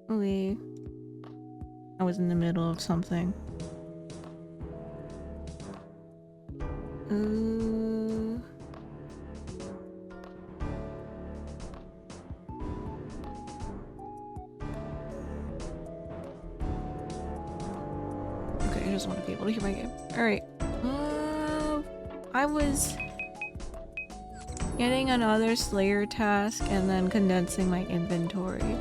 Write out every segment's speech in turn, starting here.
I was in the middle of something. Okay, I just want to be able to hear my game. Alright. I was getting another Slayer task and then condensing my inventory.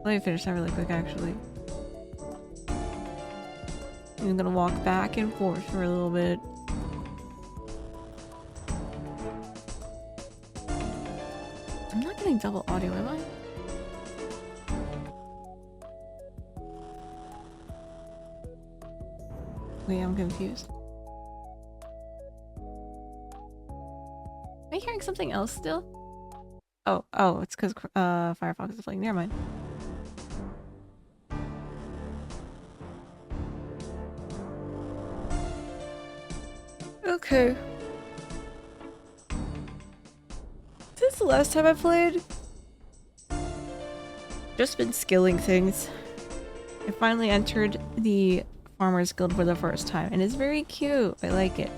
Let me finish that really quick, actually. I'm gonna walk back and forth for a little bit. I'm not getting double audio, am I? Wait, I'm confused. Am I hearing something else still? Oh, it's because Firefox is playing. Never mind. Okay. Since the last time I played, just been skilling things. I finally entered the Farmer's Guild for the first time, and it's very cute. I like it.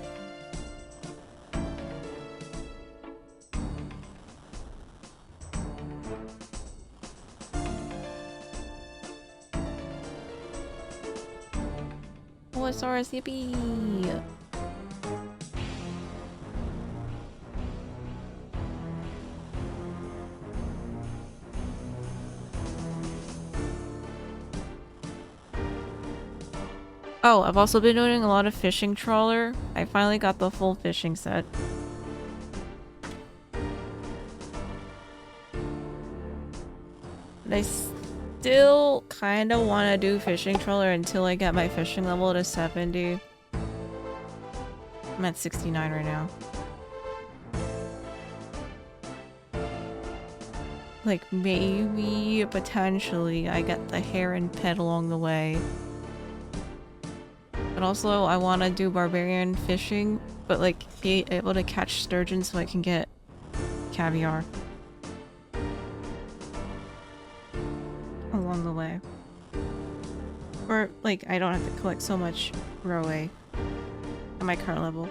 Oh, it's yippee! Oh, I've also been doing a lot of fishing trawler. I finally got the full fishing set. And I still kind of want to do fishing trawler until I get my fishing level to 70. I'm at 69 right now. Like, maybe, potentially, I get the heron pet along the way. But also, I want to do barbarian fishing, but like, be able to catch sturgeon so I can get caviar. Along the way. Or, like, I don't have to collect so much rowway at my current level.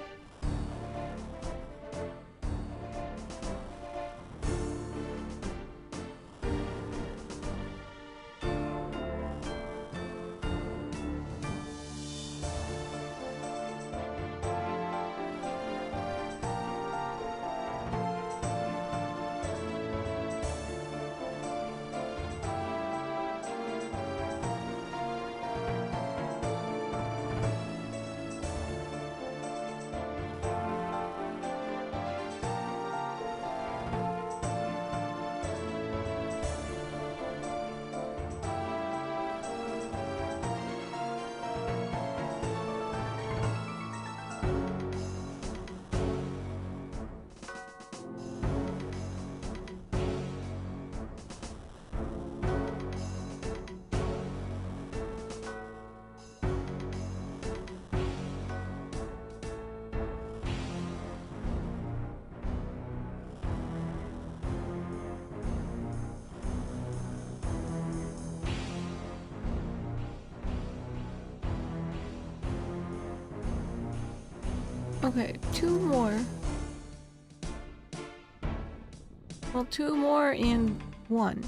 Okay, two more. Well, two more and one.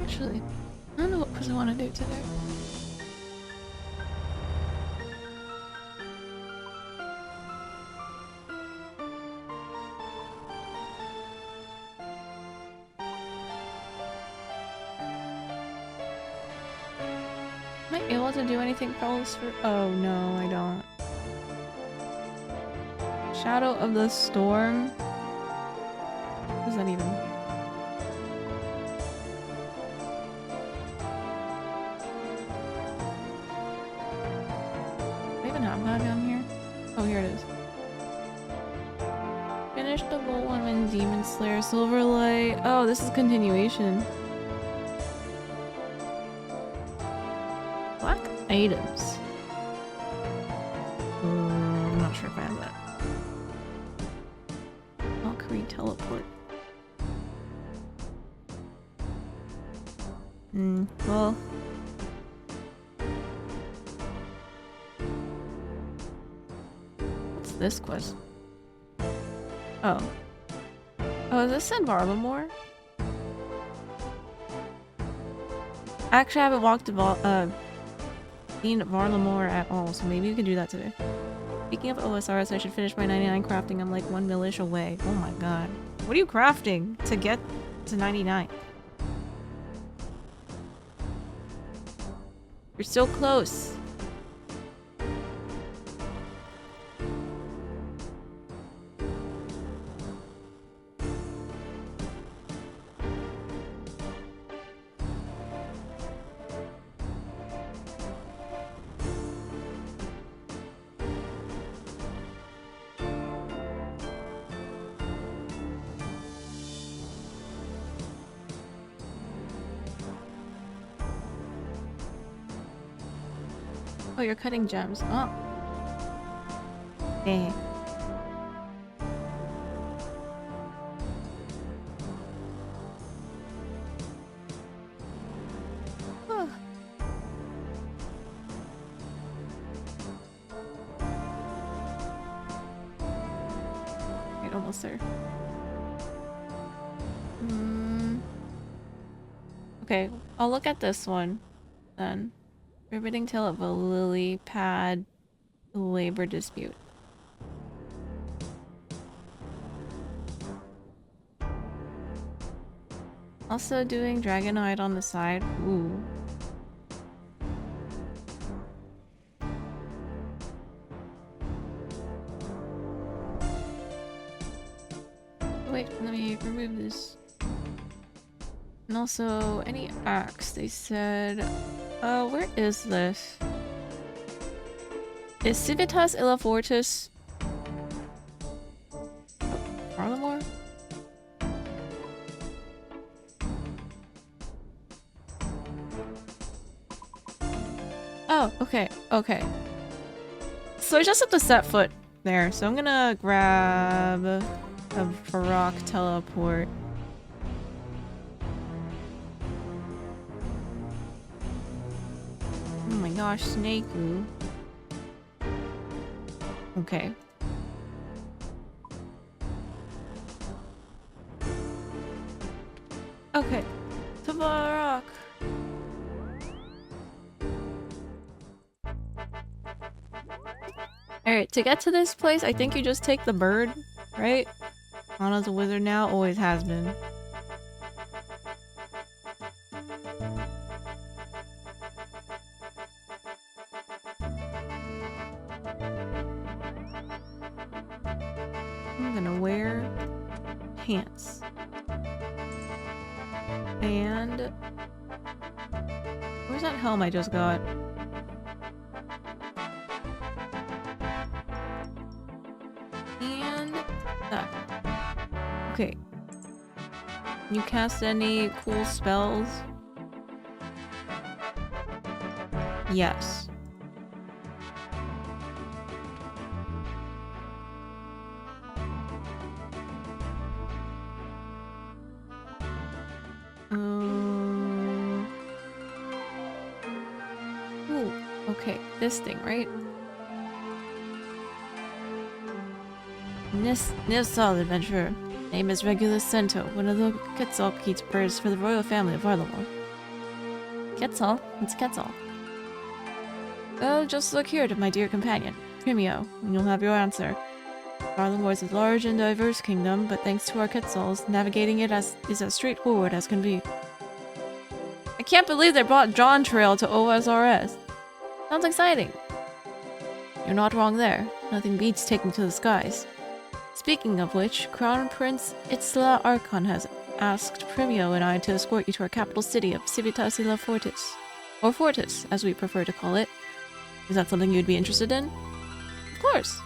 actually. I don't know what quiz I want to do today. Am I able to do anything else for— oh no, I don't. Shadow of the Storm? What does that even mean? Do I even have that down here? Oh, here it is. Finish the Woman Demon Slayer Silverlight. Oh, this is continuation. Black items. I'm not sure if I have that. Valkyrie teleport. Well. What's this quest? Oh. Oh, is this in Varlamore? Actually, I haven't walked to seen Varlamore at all, so maybe we can do that today. Speaking of OSRs, I should finish my 99 crafting. I'm like 1 millish away. Oh my god. What are you crafting to get to 99? You're so close. Oh, you're cutting gems. Oh. Dang. Oh. Right, almost there. Okay, I'll look at this one then. Riveting tale of a lily pad labor dispute. Also doing Dragonite on the side. Ooh. Wait, let me remove this. And also, any axe, they said. Where is this? Is Civitas Illa Fortis? Oh, Varlamore? Oh, okay, okay. So I just have to set foot there, so I'm gonna grab a Varrock teleport. Oh my gosh, Snakeu. Okay. Okay. To Varrock. Alright, to get to this place, I think you just take the bird, right? Anna's a wizard now, always has been. I'm gonna wear pants. And where's that helm I just got? And that. Okay. Can you cast any cool spells? Yes. Ooh, okay, this thing, right? Nissal adventurer. Name is Regulus Cento, one of the Quetzalcoatl's birds for the royal family of Varlamore. Quetzal? It's Quetzal. Oh, just look here to my dear companion, Primio, and you'll have your answer. Varlamore is a large and diverse kingdom, but thanks to our Quetzals, navigating it is as straightforward as can be. I can't believe they brought John Trail to OSRS. Sounds exciting. You're not wrong there. Nothing beats taking to the skies. Speaking of which, Crown Prince Itzla Archon has asked Primio and I to escort you to our capital city of Civitas y la Fortis. Or Fortis, as we prefer to call it. Is that something you'd be interested in? Of course.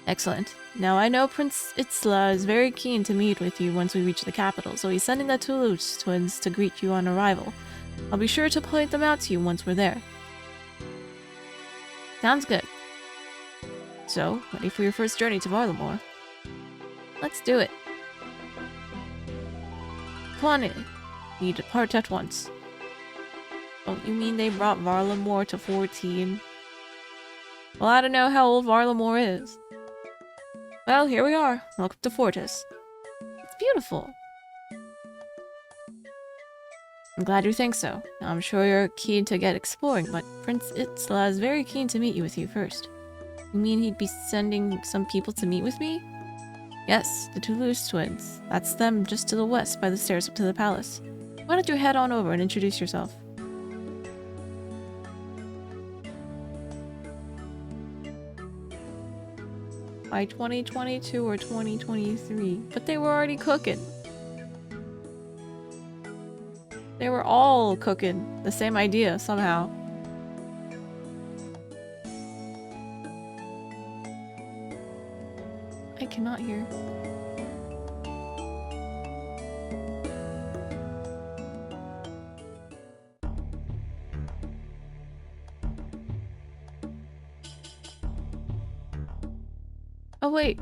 Excellent. Now I know Prince Itzla is very keen to meet with you once we reach the capital, so he's sending the Toulouse twins to greet you on arrival. I'll be sure to point them out to you once we're there. Sounds good. So, ready for your first journey to Varlamore? Let's do it. Kanade, we depart at once. Don't you mean they brought Varlamore to 14? Well, I don't know how old Varlamore is. Well, here we are. Welcome to Fortis. It's beautiful. I'm glad you think so. I'm sure you're keen to get exploring, but Prince Itzla is very keen to meet you with you first. You mean he'd be sending some people to meet with me? Yes, the Toulouse twins. That's them just to the west by the stairs up to the palace. Why don't you head on over and introduce yourself? By 2022 or 2023, but they were already cooking. They were all cooking the same idea somehow. I cannot hear. Oh wait.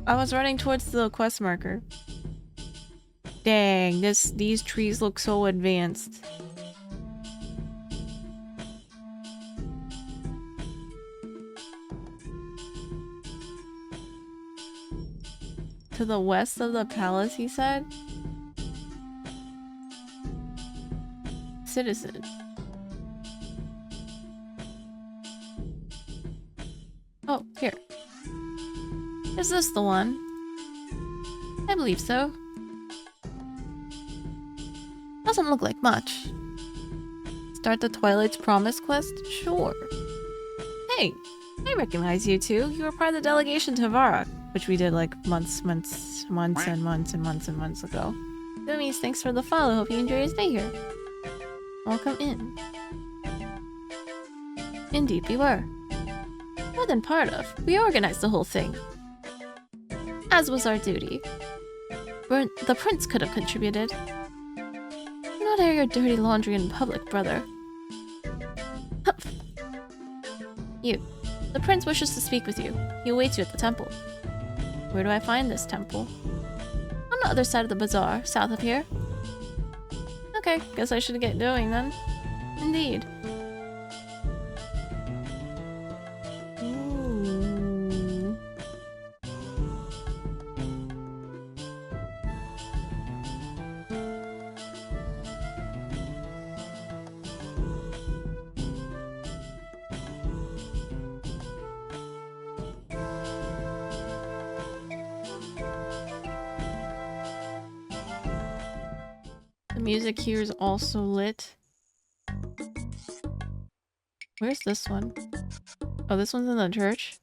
I was running towards the quest marker. Dang, these trees look so advanced. To the west of the palace, he said? Citizen. Oh, here. Is this the one? I believe so. Doesn't look like much. Start the Twilight's Promise quest? Sure. Hey, I recognize you two. You were part of the delegation to Vara, which we did like months ago. Gummies, thanks for the follow. Hope you enjoy your stay here. Welcome in. Indeed we were. More than part of. We organized the whole thing. As was our duty. The prince could have contributed. Do not air your dirty laundry in public, brother. You. The prince wishes to speak with you. He awaits you at the temple. Where do I find this temple? On the other side of the bazaar, south of here. Okay, guess I should get going then. Indeed. Ooh. The music here is also lit. Where's this one? Oh, this one's in the church?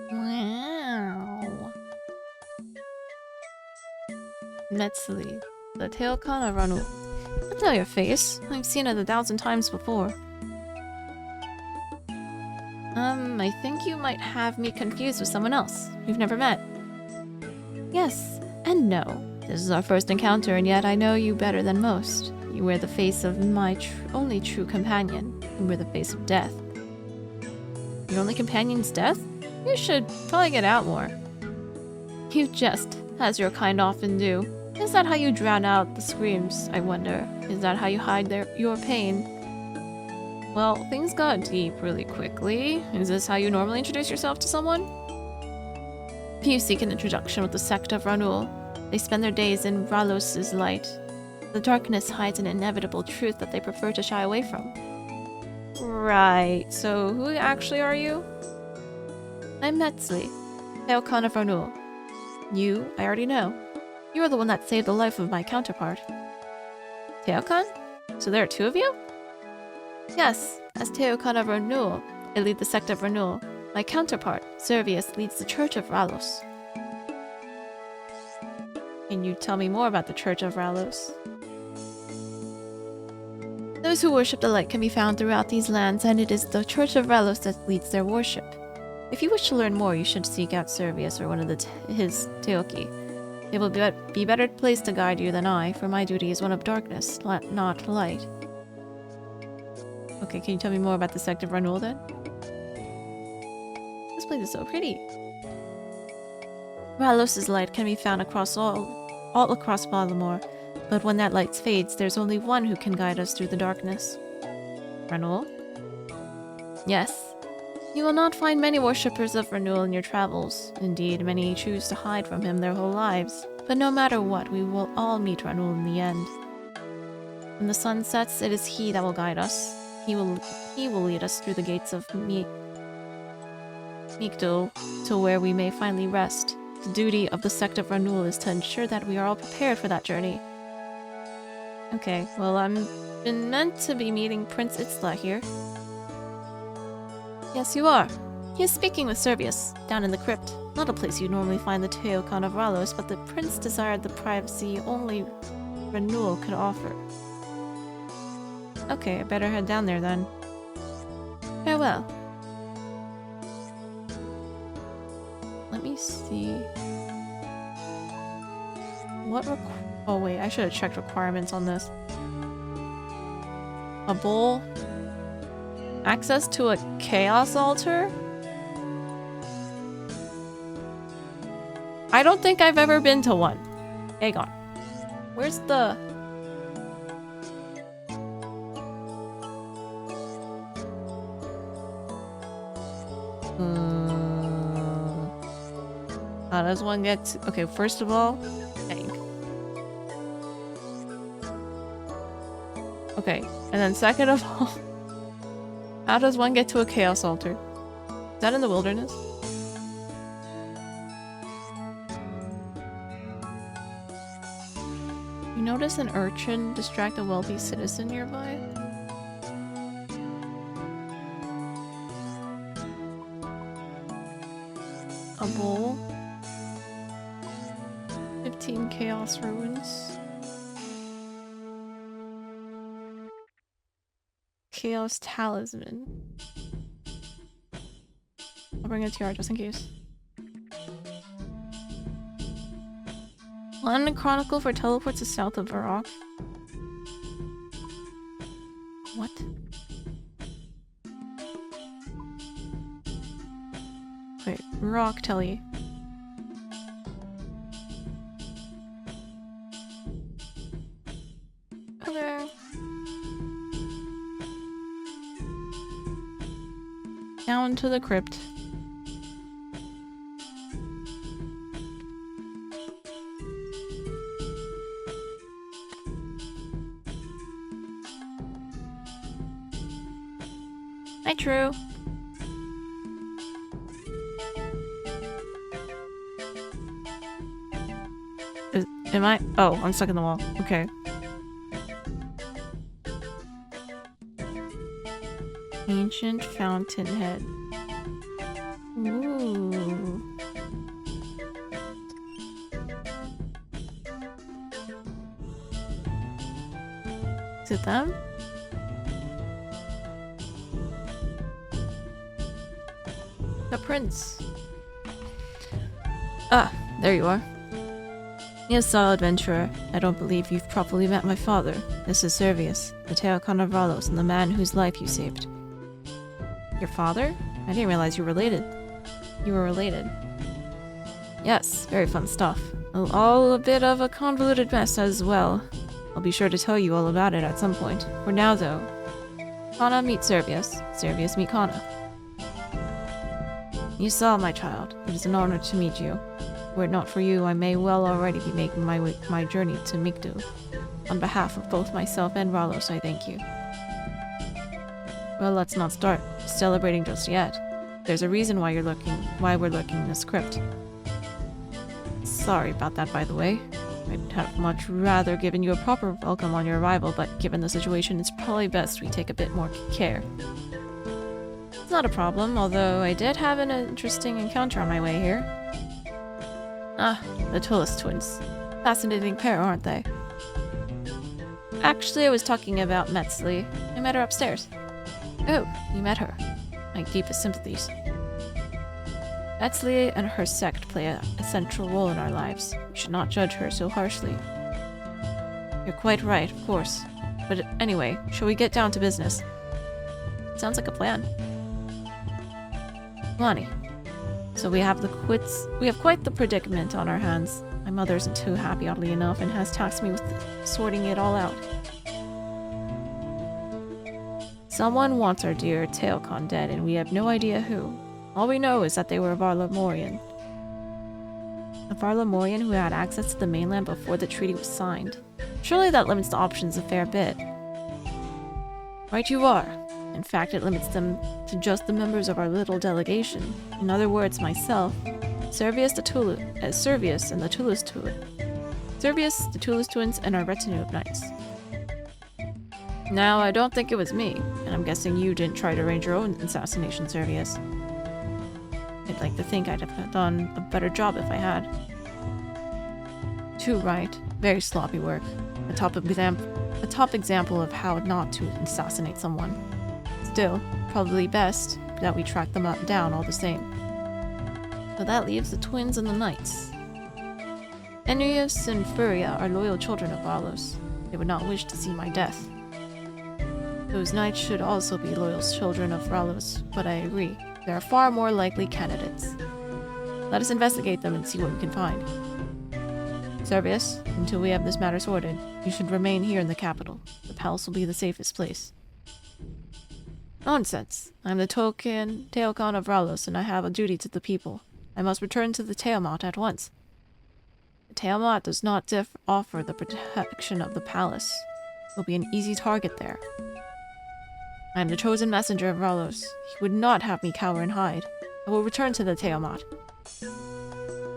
Wow. Metzli, the Teokan of Ranu. I know your face. I've seen it 1,000 times before. I think you might have me confused with someone else. We've never met. Yes, and no. This is our first encounter, and yet I know you better than most. You wear the face of my only true companion. You wear the face of death. Your only companion's death? You should probably get out more. You jest, as your kind often do. Is that how you drown out the screams, I wonder? Is that how you hide your pain? Well, things got deep really quickly. Is this how you normally introduce yourself to someone? If you seek an introduction with the sect of Ranul, they spend their days in Ralos's light. The darkness hides an inevitable truth that they prefer to shy away from. Right, so who actually are you? I'm Metzli, xxKanade of Ranul. You, I already know. You are the one that saved the life of my counterpart. xxKan? So there are two of you? Yes, as xxKanade of Ranul, I lead the sect of Ranul. My counterpart, Servius, leads the Church of Ralos. Can you tell me more about the Church of Ralos? Those who worship the light can be found throughout these lands, and it is the Church of Ralos that leads their worship. If you wish to learn more, you should seek out Servius or one of his Teoki. They will be better placed to guide you than I, for my duty is one of darkness, not light. Okay, can you tell me more about the sect of Ranul then? This place is so pretty. Ralos's light can be found across all across Varlamore, but when that light fades, there's only one who can guide us through the darkness. Ranul? Yes. You will not find many worshippers of Ranul in your travels. Indeed, many choose to hide from him their whole lives. But no matter what, we will all meet Ranul in the end. When the sun sets, it is he that will guide us. He will lead us through the gates of Mikdul to where we may finally rest. The duty of the sect of Ranul is to ensure that we are all prepared for that journey. Okay, well, I'm been meant to be meeting Prince Itzla here. Yes, you are. He is speaking with Servius, down in the crypt. Not a place you'd normally find the xxKan of Ralos, but the prince desired the privacy only Ranul could offer. Okay, I better head down there then. Farewell. Let me see. What oh wait, I should have checked requirements on this. A bowl? Access to a chaos altar? I don't think I've ever been to one. Aegon. Where's the... How does one get to... Okay, first of all, tank. Okay, and then second of all, how does one get to a chaos altar? Is that in the wilderness? You notice an urchin distract a wealthy citizen nearby? A bowl? 15 chaos ruins. Chaos talisman. I'll bring a TR just in case. One chronicle for teleports to south of Varrock. What? Wait, Varrock Telly. Okay. Down to the crypt. Hi, True. Am I? Oh, I'm stuck in the wall. Okay. Ancient fountainhead. Ooh. Is it them? The prince. Ah, there you are. Yes, adventurer. I don't believe you've properly met my father. This is Servius, the xxKan of Ralos, and the man whose life you saved. Your father? I didn't realize you were related. You were related. Yes, very fun stuff. All a bit of a convoluted mess as well. I'll be sure to tell you all about it at some point. For now, though, Kana meet Servius. Servius meet Kana. You saw, my child. It is an honor to meet you. Were it not for you, I may well already be making my journey to Mikdu. On behalf of both myself and Ralos, I thank you. Well, let's not start celebrating just yet. There's a reason why we're looking in this crypt. Sorry about that, by the way. I'd have much rather given you a proper welcome on your arrival, but given the situation, it's probably best we take a bit more care. It's not a problem, although I did have an interesting encounter on my way here. Ah, the Tullis twins. Fascinating pair, aren't they? Actually, I was talking about Metzli. I met her upstairs. Oh, you met her. My deepest sympathies. Metzli and her sect play a central role in our lives. We should not judge her so harshly. You're quite right, of course. But anyway, shall we get down to business? Sounds like a plan. Lonnie. So we have quite the predicament on our hands. My mother isn't too happy, oddly enough, and has tasked me with sorting it all out. Someone wants our dear Tailcon dead, and we have no idea who. All we know is that they were a Varlamorian. A Varlamorian who had access to the mainland before the treaty was signed. Surely that limits the options a fair bit. Right you are. In fact, it limits them to just the members of our little delegation. In other words, myself, Servius and the Tullis twins, and our retinue of knights. Now, I don't think it was me, and I'm guessing you didn't try to arrange your own assassination, Servius. I'd like to think I'd have done a better job if I had. Too right. Very sloppy work. A top example of how not to assassinate someone. Still, probably best that we track them down all the same. So that leaves the twins and the knights. Ennius and Furia are loyal children of Valos. They would not wish to see my death. Those knights should also be loyal children of Valos, but I agree. There are far more likely candidates. Let us investigate them and see what we can find. Servius, until we have this matter sorted, you should remain here in the capital. The palace will be the safest place. Nonsense. I'm the Tailcon of Ralos, and I have a duty to the people. I must return to the Tailmot at once. The Tailmot does not offer the protection of the palace. It will be an easy target there. I am the chosen messenger of Ralos. He would not have me cower and hide. I will return to the Tailmot.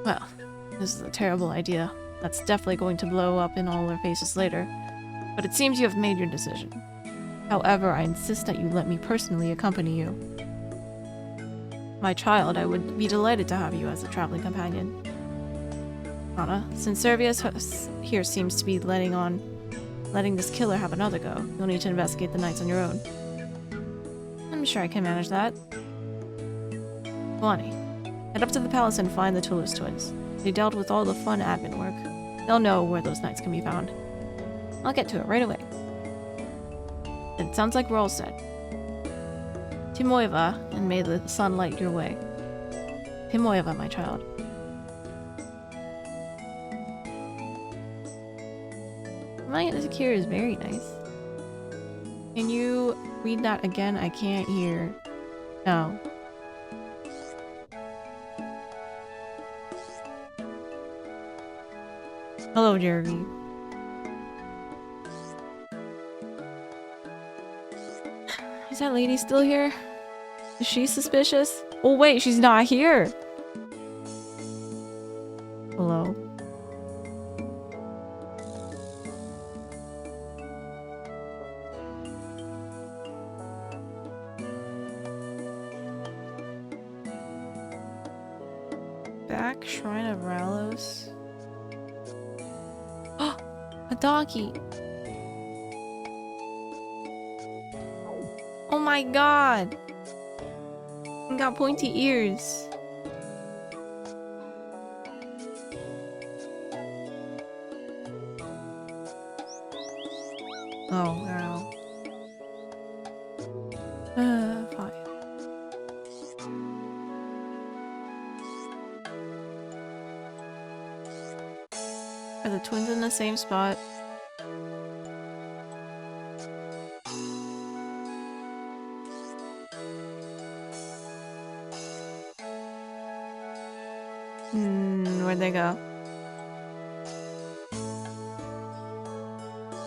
Well, this is a terrible idea. That's definitely going to blow up in all our faces later. But it seems you have made your decision. However, I insist that you let me personally accompany you. My child, I would be delighted to have you as a traveling companion. Anna, since Servius here seems to be letting this killer have another go, you'll need to investigate the knights on your own. I'm sure I can manage that. Lonnie, head up to the palace and find the Tullis twins. They dealt with all the fun admin work. They'll know where those knights can be found. I'll get to it right away. It sounds like we're all set. Timoeva, and may the sun light your way. Timoeva, my child. My secure is very nice. Can you read that again? I can't hear. No. Hello, Jeremy. Is that lady still here? Is she suspicious? Oh wait, she's not here! Hello? Back Shrine of Ralos. Oh! A donkey! Oh my god! It got pointy ears. Oh wow. Fine. Are the twins in the same spot? Where'd they go?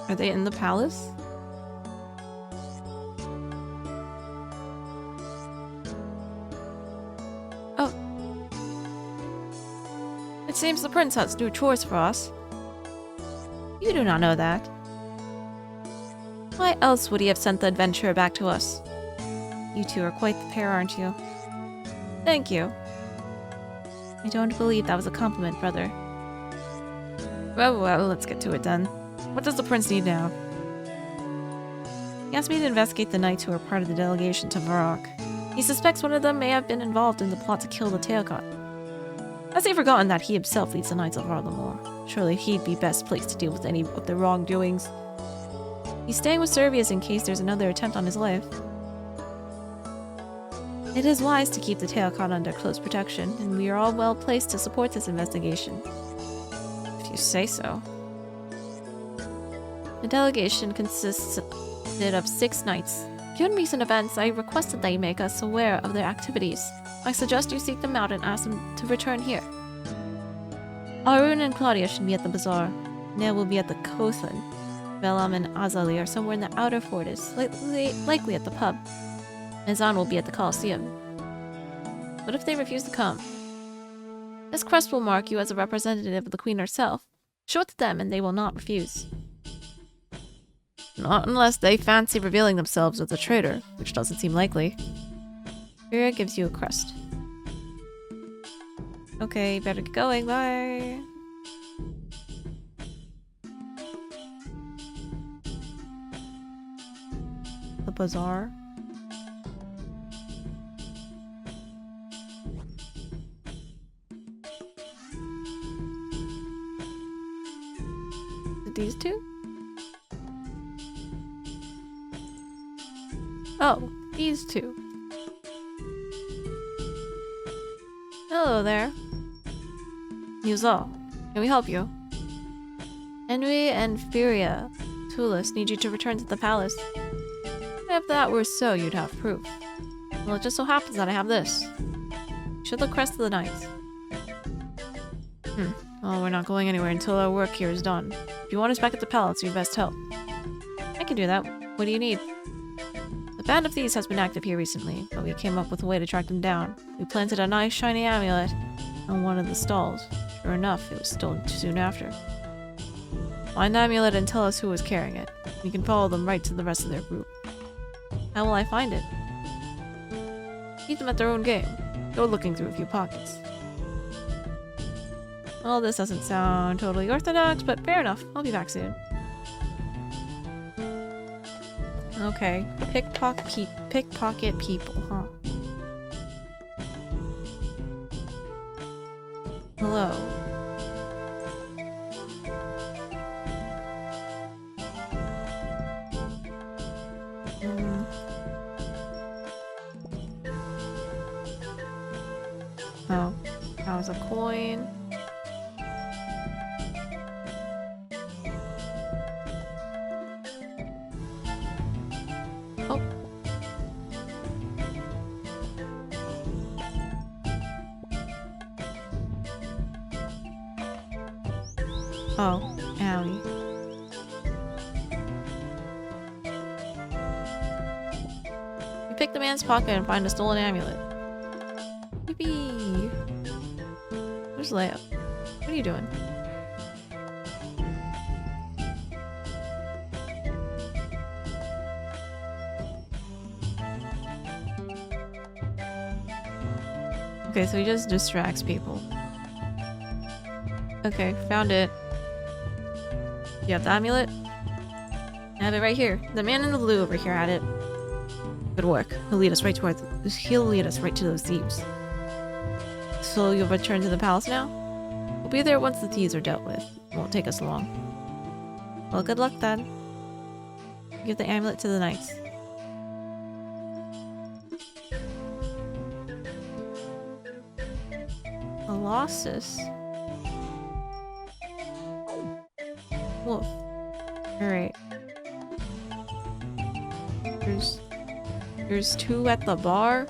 Are they in the palace? Oh. It seems the prince has to do chores for us. You do not know that. Why else would he have sent the adventurer back to us? You two are quite the pair, aren't you? Thank you. I don't believe that was a compliment, brother. Well, let's get to it then. What does the prince need now? He asked me to investigate the knights who are part of the delegation to Varrock. He suspects one of them may have been involved in the plot to kill the Teokon. Has he forgotten that he himself leads the Knights of Varlamore? Surely he'd be best placed to deal with any of their wrongdoings. He's staying with Servius in case there's another attempt on his life. It is wise to keep the Teokon under close protection, and we are all well placed to support this investigation. If you say so. The delegation consisted of 6 knights. Given recent events, I requested that you make us aware of their activities. I suggest you seek them out and ask them to return here. Arun and Claudia should be at the bazaar. Nea will be at the Kothan. Velam and Azali are somewhere in the outer fortress, likely at the pub. Nizan will be at the Colosseum. What if they refuse to come? This crest will mark you as a representative of the Queen herself. Show it to them and they will not refuse. Not unless they fancy revealing themselves as a traitor, which doesn't seem likely. Vera gives you a crest. Okay, better get going, bye! The bazaar. Is it these two? Oh, these two. Hello there. Yuzal, can we help you? Envy and Furia, Tulis need you to return to the palace. If that were so, you'd have proof. Well, it just so happens that I have this. Show the crest of the knights. Well, we're not going anywhere until our work here is done. If you want us back at the palace, you best help. I can do that. What do you need? The band of thieves has been active here recently, but we came up with a way to track them down. We planted a nice shiny amulet on one of the stalls. Sure enough, it was stolen soon after. Find the amulet and tell us who was carrying it. We can follow them right to the rest of their group. How will I find it? Keep them at their own game. Go looking through a few pockets. Well, this doesn't sound totally orthodox, but fair enough. I'll be back soon. Okay. Pickpocket people, huh? Hello. Oh, that was a coin. Oh. Oh, owie. You pick the man's pocket and find a stolen amulet. Yippee! Where's Leia? What are you doing? Okay, so he just distracts people. Okay, found it. You have the amulet? I have it right here. The man in the blue over here had it. Good work. He'll lead us right to those thieves. So you'll return to the palace now? We'll be there once the thieves are dealt with. It won't take us long. Well, good luck then. Give the amulet to the knights. Colossus? Wolf. Alright. There's 2 at the bar.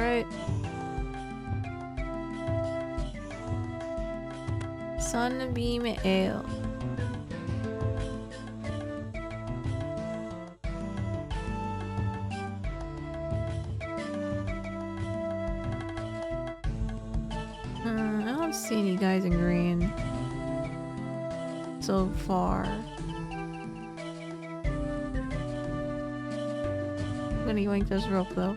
Alright. Sunbeam Ale. I don't see any guys in green so far. I'm gonna yoink this rope though.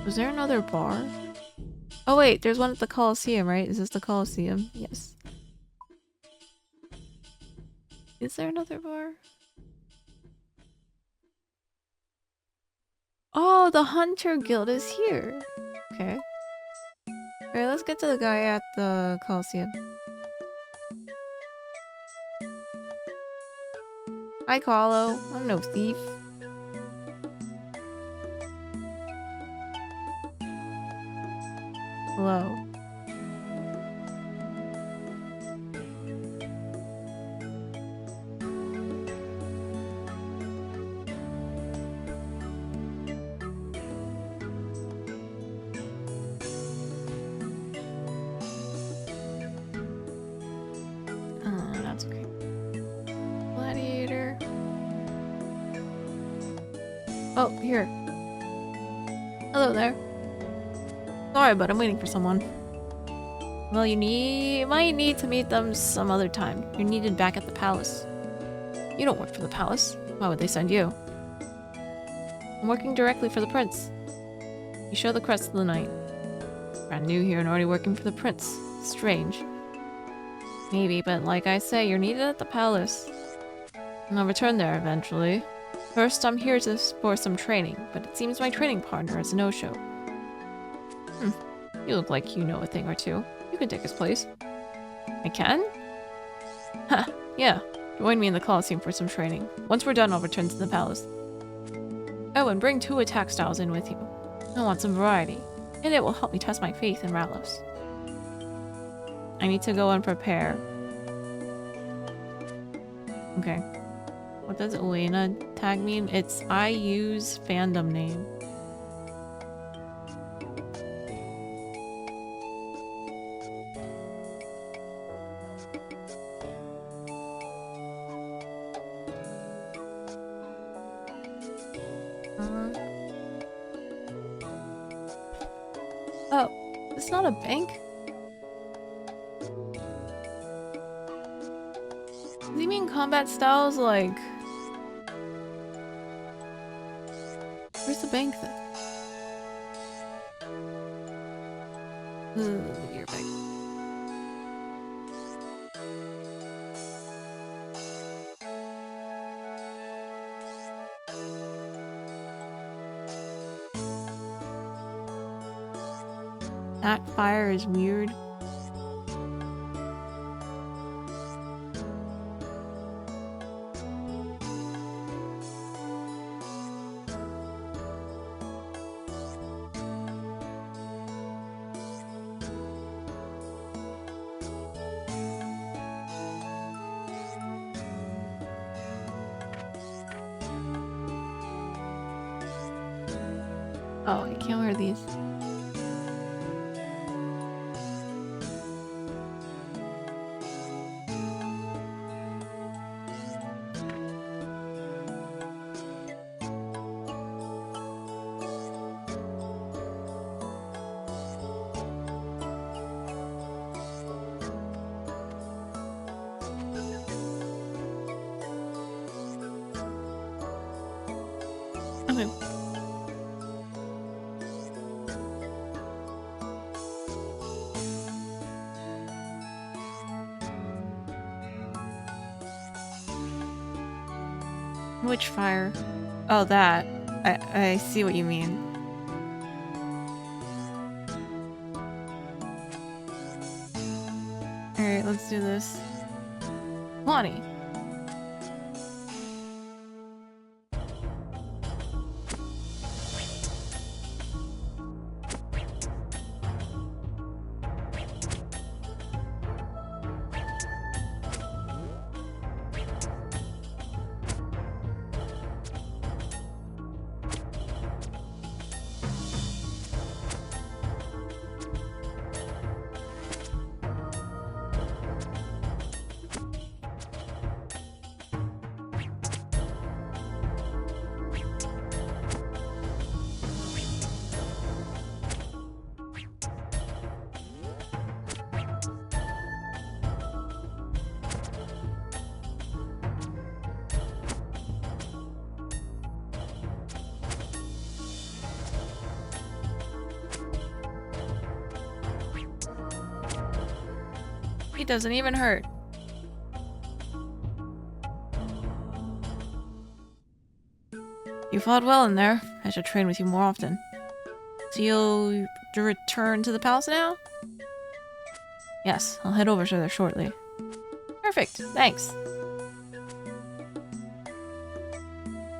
Was there another bar? Oh wait, there's one at the Coliseum, right? Is this the Coliseum? Yes. Is there another bar? Oh, the Hunter Guild is here. Okay. Alright, let's get to the guy at the Coliseum. Hi, Carlo. I'm no thief. Hello. That's okay. Gladiator. Oh, here. Hello there. Sorry, but I'm waiting for someone. Well, you might need to meet them some other time. You're needed back at the palace. You don't work for the palace. Why would they send you? I'm working directly for the prince. You show the crest of the night. Brand new here and already working for the prince. Strange. Maybe, but like I say, you're needed at the palace. And I'll return there eventually. First, I'm here for some training, but it seems my training partner is a no-show. You look like you know a thing or two. You can take his place. I can? Ha, yeah. Join me in the Colosseum for some training. Once we're done, I'll return to the palace. Oh, and bring 2 attack styles in with you. I want some variety, and it will help me test my faith in Ralos. I need to go and prepare. Okay. What does Elena tag mean? It's I use fandom name. Oh, it's not a bank? Does he mean combat styles like... Where's the bank then? Your bank. That fire is weird. Oh, you can't wear these. Okay. Which fire? Oh, that. I see what you mean. Alright, let's do this. Lonnie. It doesn't even hurt. You fought well in there. I should train with you more often. So you'll return to the palace now? Yes, I'll head over there shortly. Perfect, thanks.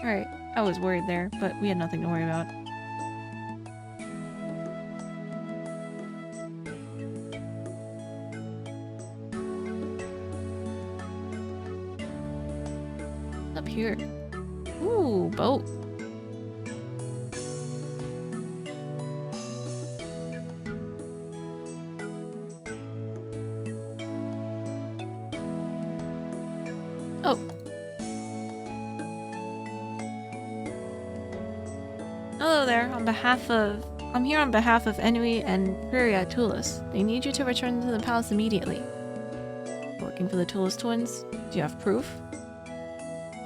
Alright, I was worried there, but we had nothing to worry about. Up here. Ooh, boat. Oh. Hello there. I'm here on behalf of Enui and Priya Tulis. They need you to return to the palace immediately. Working for the Tulis twins? Do you have proof?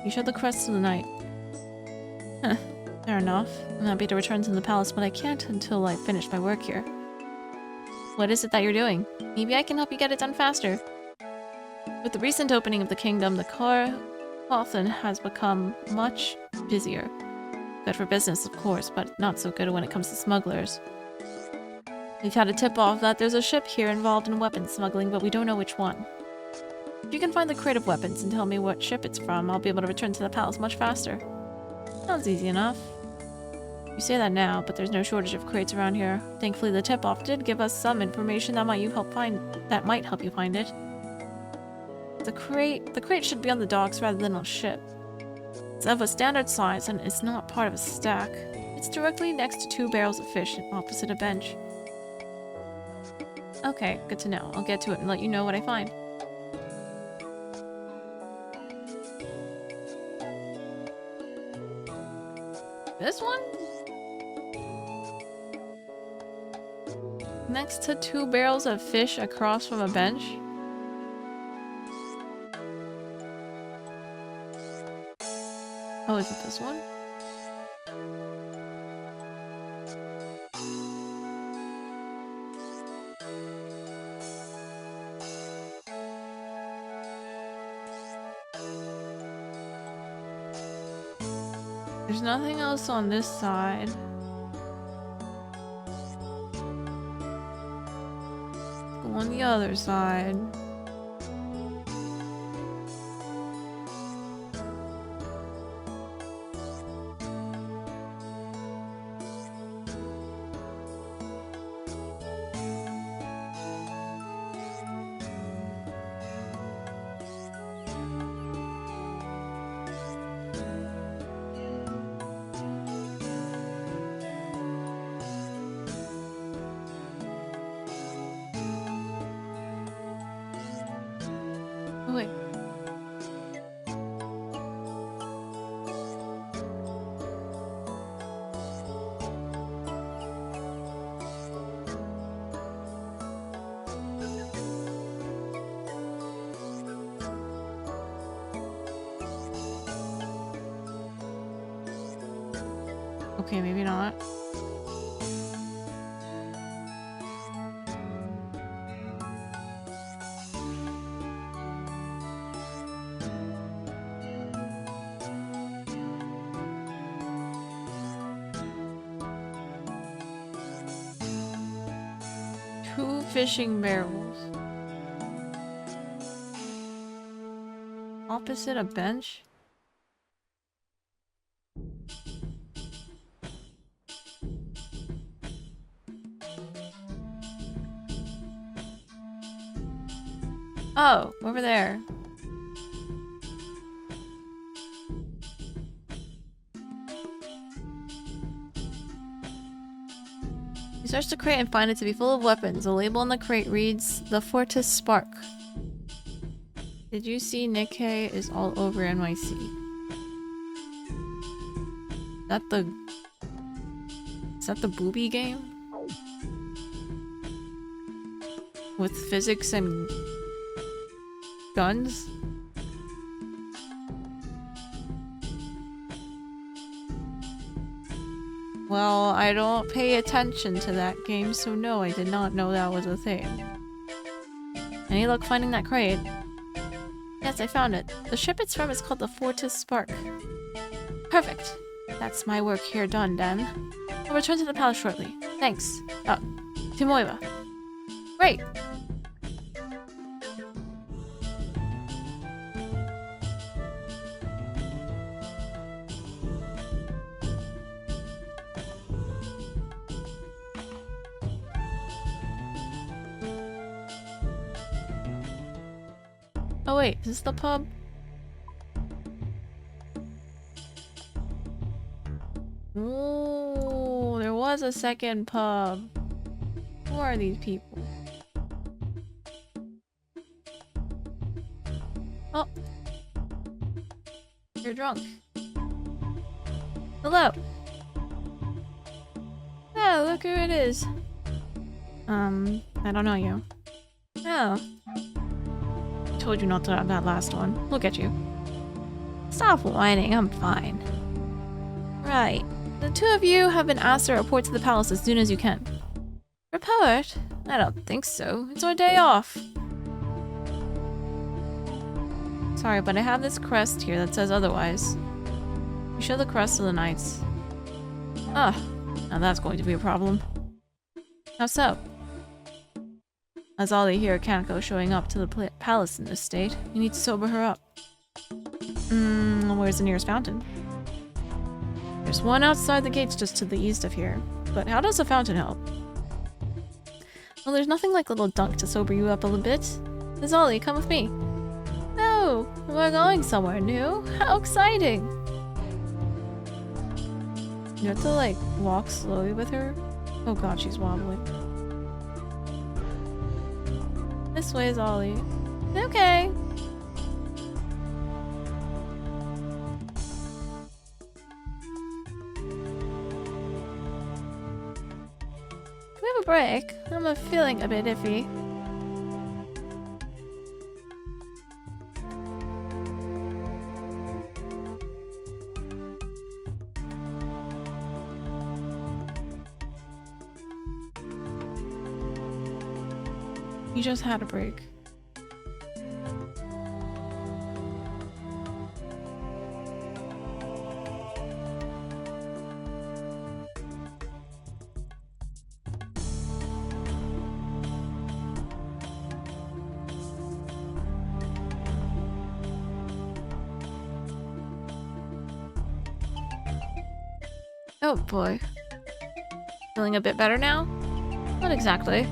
You should look rest of the night. Huh. Fair enough. I'm happy to return to the palace, but I can't until I finish my work here. What is it that you're doing? Maybe I can help you get it done faster. With the recent opening of the kingdom, the Cawthon has become much busier. Good for business, of course, but not so good when it comes to smugglers. We've had a tip-off that there's a ship here involved in weapons smuggling, but we don't know which one. If you can find the crate of weapons and tell me what ship it's from, I'll be able to return to the palace much faster. Sounds easy enough. You say that now, but there's no shortage of crates around here. Thankfully, the tip-off did give us some information that might help you find it. The crate should be on the docks rather than on a ship. It's of a standard size and it's not part of a stack. It's directly next to 2 barrels of fish opposite a bench. Okay, good to know. I'll get to it and let you know what I find. This one? Next to 2 barrels of fish across from a bench? Oh, is it this one? There's nothing else on this side. Go on the other side. Oh, wait. Okay, maybe not. Two fishing barrels. Opposite a bench? Oh, over there. You search the crate and find it to be full of weapons. The label on the crate reads, "The Fortis Spark." Did you see Nikkei is all over NYC? Is that the booby game? With physics and guns? Well, I don't pay attention to that game, so no, I did not know that was a thing. Any luck finding that crate? Yes, I found it. The ship it's from is called the Fortis Spark. Perfect. That's my work here done, then. I'll return to the palace shortly. Thanks. Timoiva. Great. Oh wait, is this the pub? Ooh, there was a second pub. Who are these people? Oh. You're drunk. Hello. Oh, look who it is. I don't know you. Oh. Told you not to have that last one. Look at you. Stop whining, I'm fine. Right. The two of you have been asked to report to the palace as soon as you can. Report? I don't think so. It's our day off. Sorry, but I have this crest here that says otherwise. You show the crest to the knights. Ah, now that's going to be a problem. How so? Azali here at Kaneko showing up to the palace in this state. You need to sober her up. Where's the nearest fountain? There's one outside the gates just to the east of here. But how does a fountain help? Well, there's nothing like a little dunk to sober you up a little bit. Azali, come with me. No, we're going somewhere new. How exciting! You have to, like, walk slowly with her? Oh god, she's wobbling. This way is Ollie. Okay. Can we have a break? I'm feeling a bit iffy. You just had a break. Oh boy. Feeling a bit better now? Not exactly.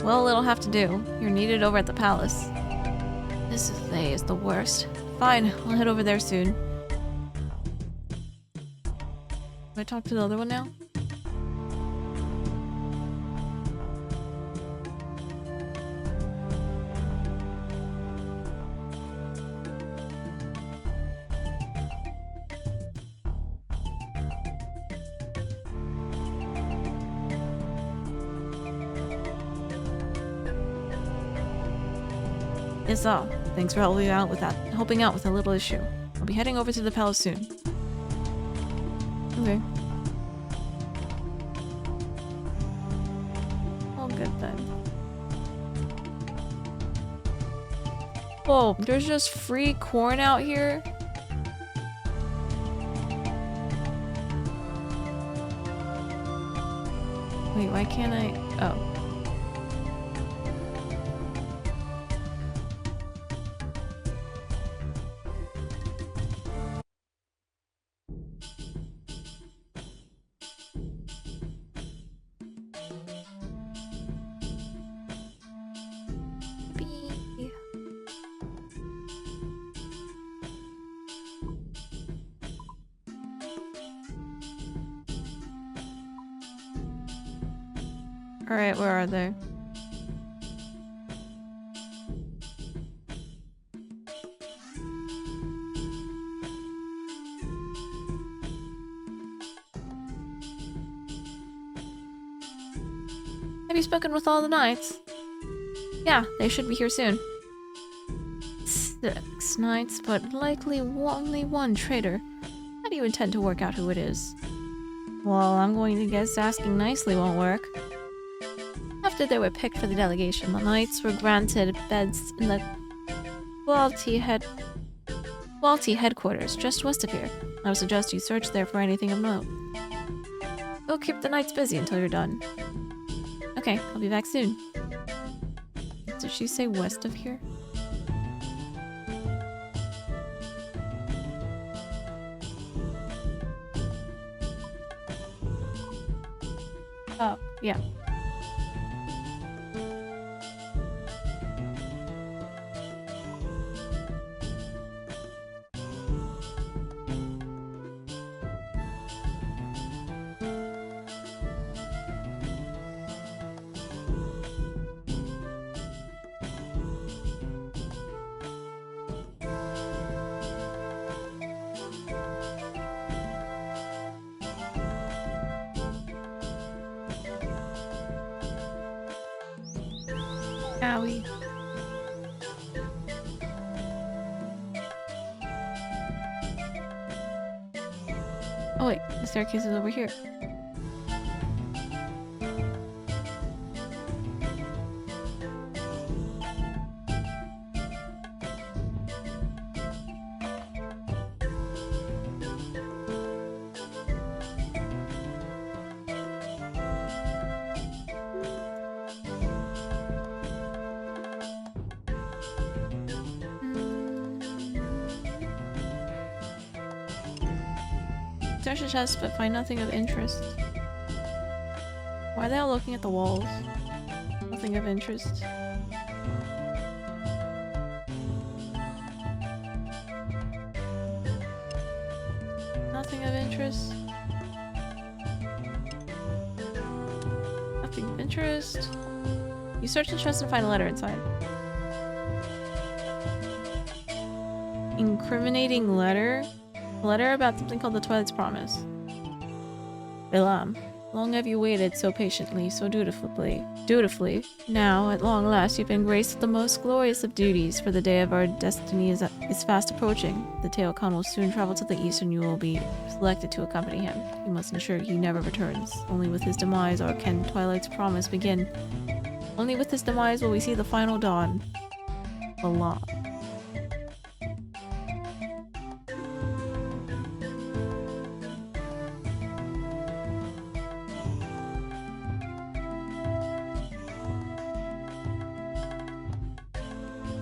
Well, it'll have to do. You're needed over at the palace. This day is the worst. Fine, I'll head over there soon. Do I talk to the other one now? It's all. Thanks for helping out with a little issue. I'll be heading over to the palace soon. Okay. All good then. Whoa, there's just free corn out here? Wait, why can't I? Oh. Alright, where are they? Have you spoken with all the knights? Yeah, they should be here soon. 6 knights, but likely only one traitor. How do you intend to work out who it is? Well, I'm going to guess asking nicely won't work. Have After they were picked for the delegation, the knights were granted beds in the Quality headquarters, just west of here. I would suggest you search there for anything of note. Go keep the knights busy until you're done. Okay, I'll be back soon. Did she say west of here? Oh, yeah. Owie. Oh wait, the staircase is over here. Search the chest, but find nothing of interest. Why are they all looking at the walls? Nothing of interest. Nothing of interest. Nothing of interest. You search the chest and find a letter inside. Incriminating letter? A letter about something called the Twilight's Promise. Varlamore, long have you waited so patiently, so dutifully. Now, at long last, you've been graced with the most glorious of duties, for the day of our destiny is fast approaching. The Teokan will soon travel to the east and you will be selected to accompany him. You must ensure he never returns. Only with his demise can Twilight's Promise begin. Only with his demise will we see the final dawn. Varlamore.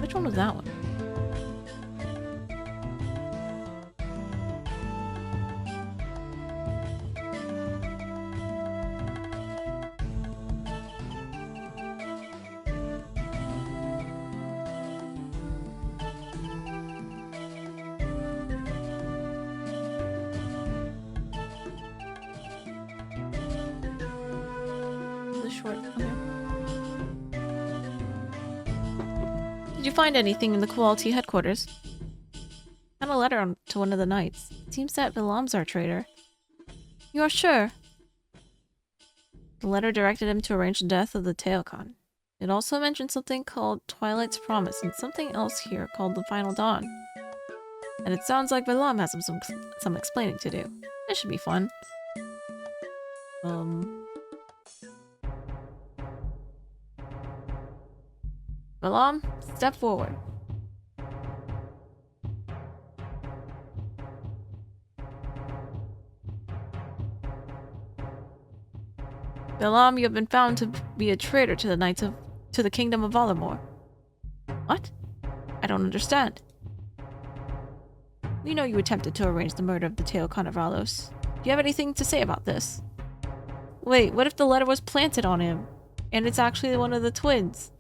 Which one was that one? The short. Okay. Did you find anything in the Quality headquarters? Found a letter to one of the knights. It seems that Varlamore's our traitor. You are sure? The letter directed him to arrange the death of the Teokan. It also mentioned something called Twilight's Promise and something else here called the Final Dawn. And it sounds like Varlamore has some explaining to do. This should be fun. Varlamore, step forward. Varlamore, you have been found to be a traitor to the kingdom of Varlamore. What? I don't understand. We know you attempted to arrange the murder of the Teokan of Ralos. Do you have anything to say about this? Wait, what if the letter was planted on him? And it's actually one of the twins?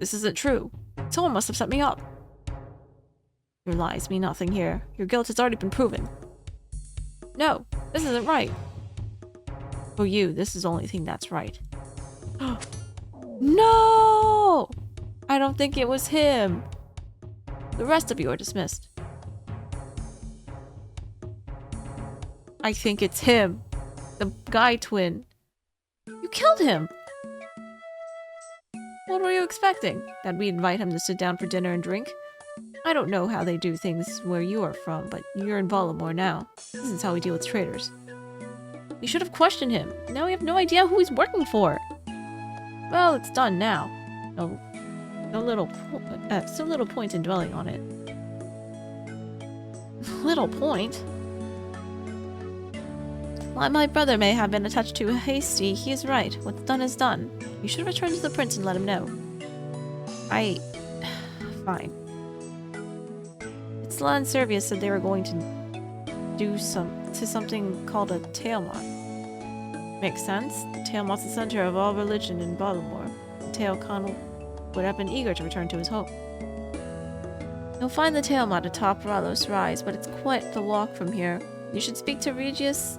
This isn't true. Someone must have set me up. Your lies mean nothing here. Your guilt has already been proven. No, this isn't right. For you, this is the only thing that's right. No! I don't think it was him. The rest of you are dismissed. I think it's him. The guy twin. You killed him! What were you expecting? That we'd invite him to sit down for dinner and drink? I don't know how they do things where you are from, but you're in Varlamore now. This is how we deal with traitors. We should have questioned him. Now we have no idea who he's working for. Well, it's done now. No little point in dwelling on it. Little point? While my brother may have been a touch too hasty, he is right. What's done is done. You should return to the prince and let him know. Fine. Itzla and Servius said they were going to do something called a Tailmot. Makes sense. The Tailmot's the center of all religion in Varlamore. The Tailcon would have been eager to return to his home. You'll find the Tailmot atop Ralos Rise, but it's quite the walk from here. You should speak to Regulus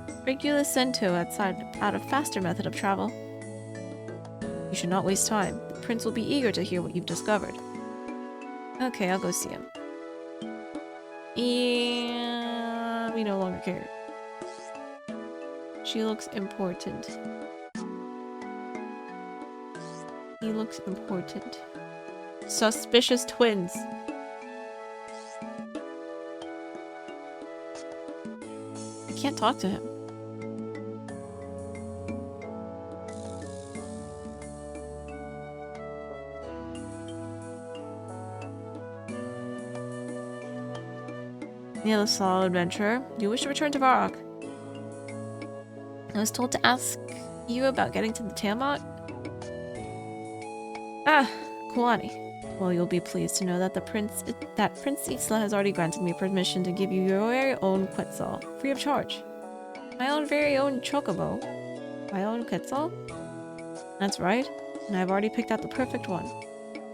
Cento out a faster method of travel. You should not waste time. The prince will be eager to hear what you've discovered. Okay, I'll go see him. And we no longer care. She looks important. He looks important. Suspicious twins. I can't talk to him. Neil Saul, adventurer. Do you wish to return to Varrock? I was told to ask you about getting to the Tailmot. Ah, Kuani. Well, you'll be pleased to know that Prince Itzla has already granted me permission to give you your very own Quetzal, free of charge. My own very own Chocobo. My own Quetzal? That's right, and I've already picked out the perfect one.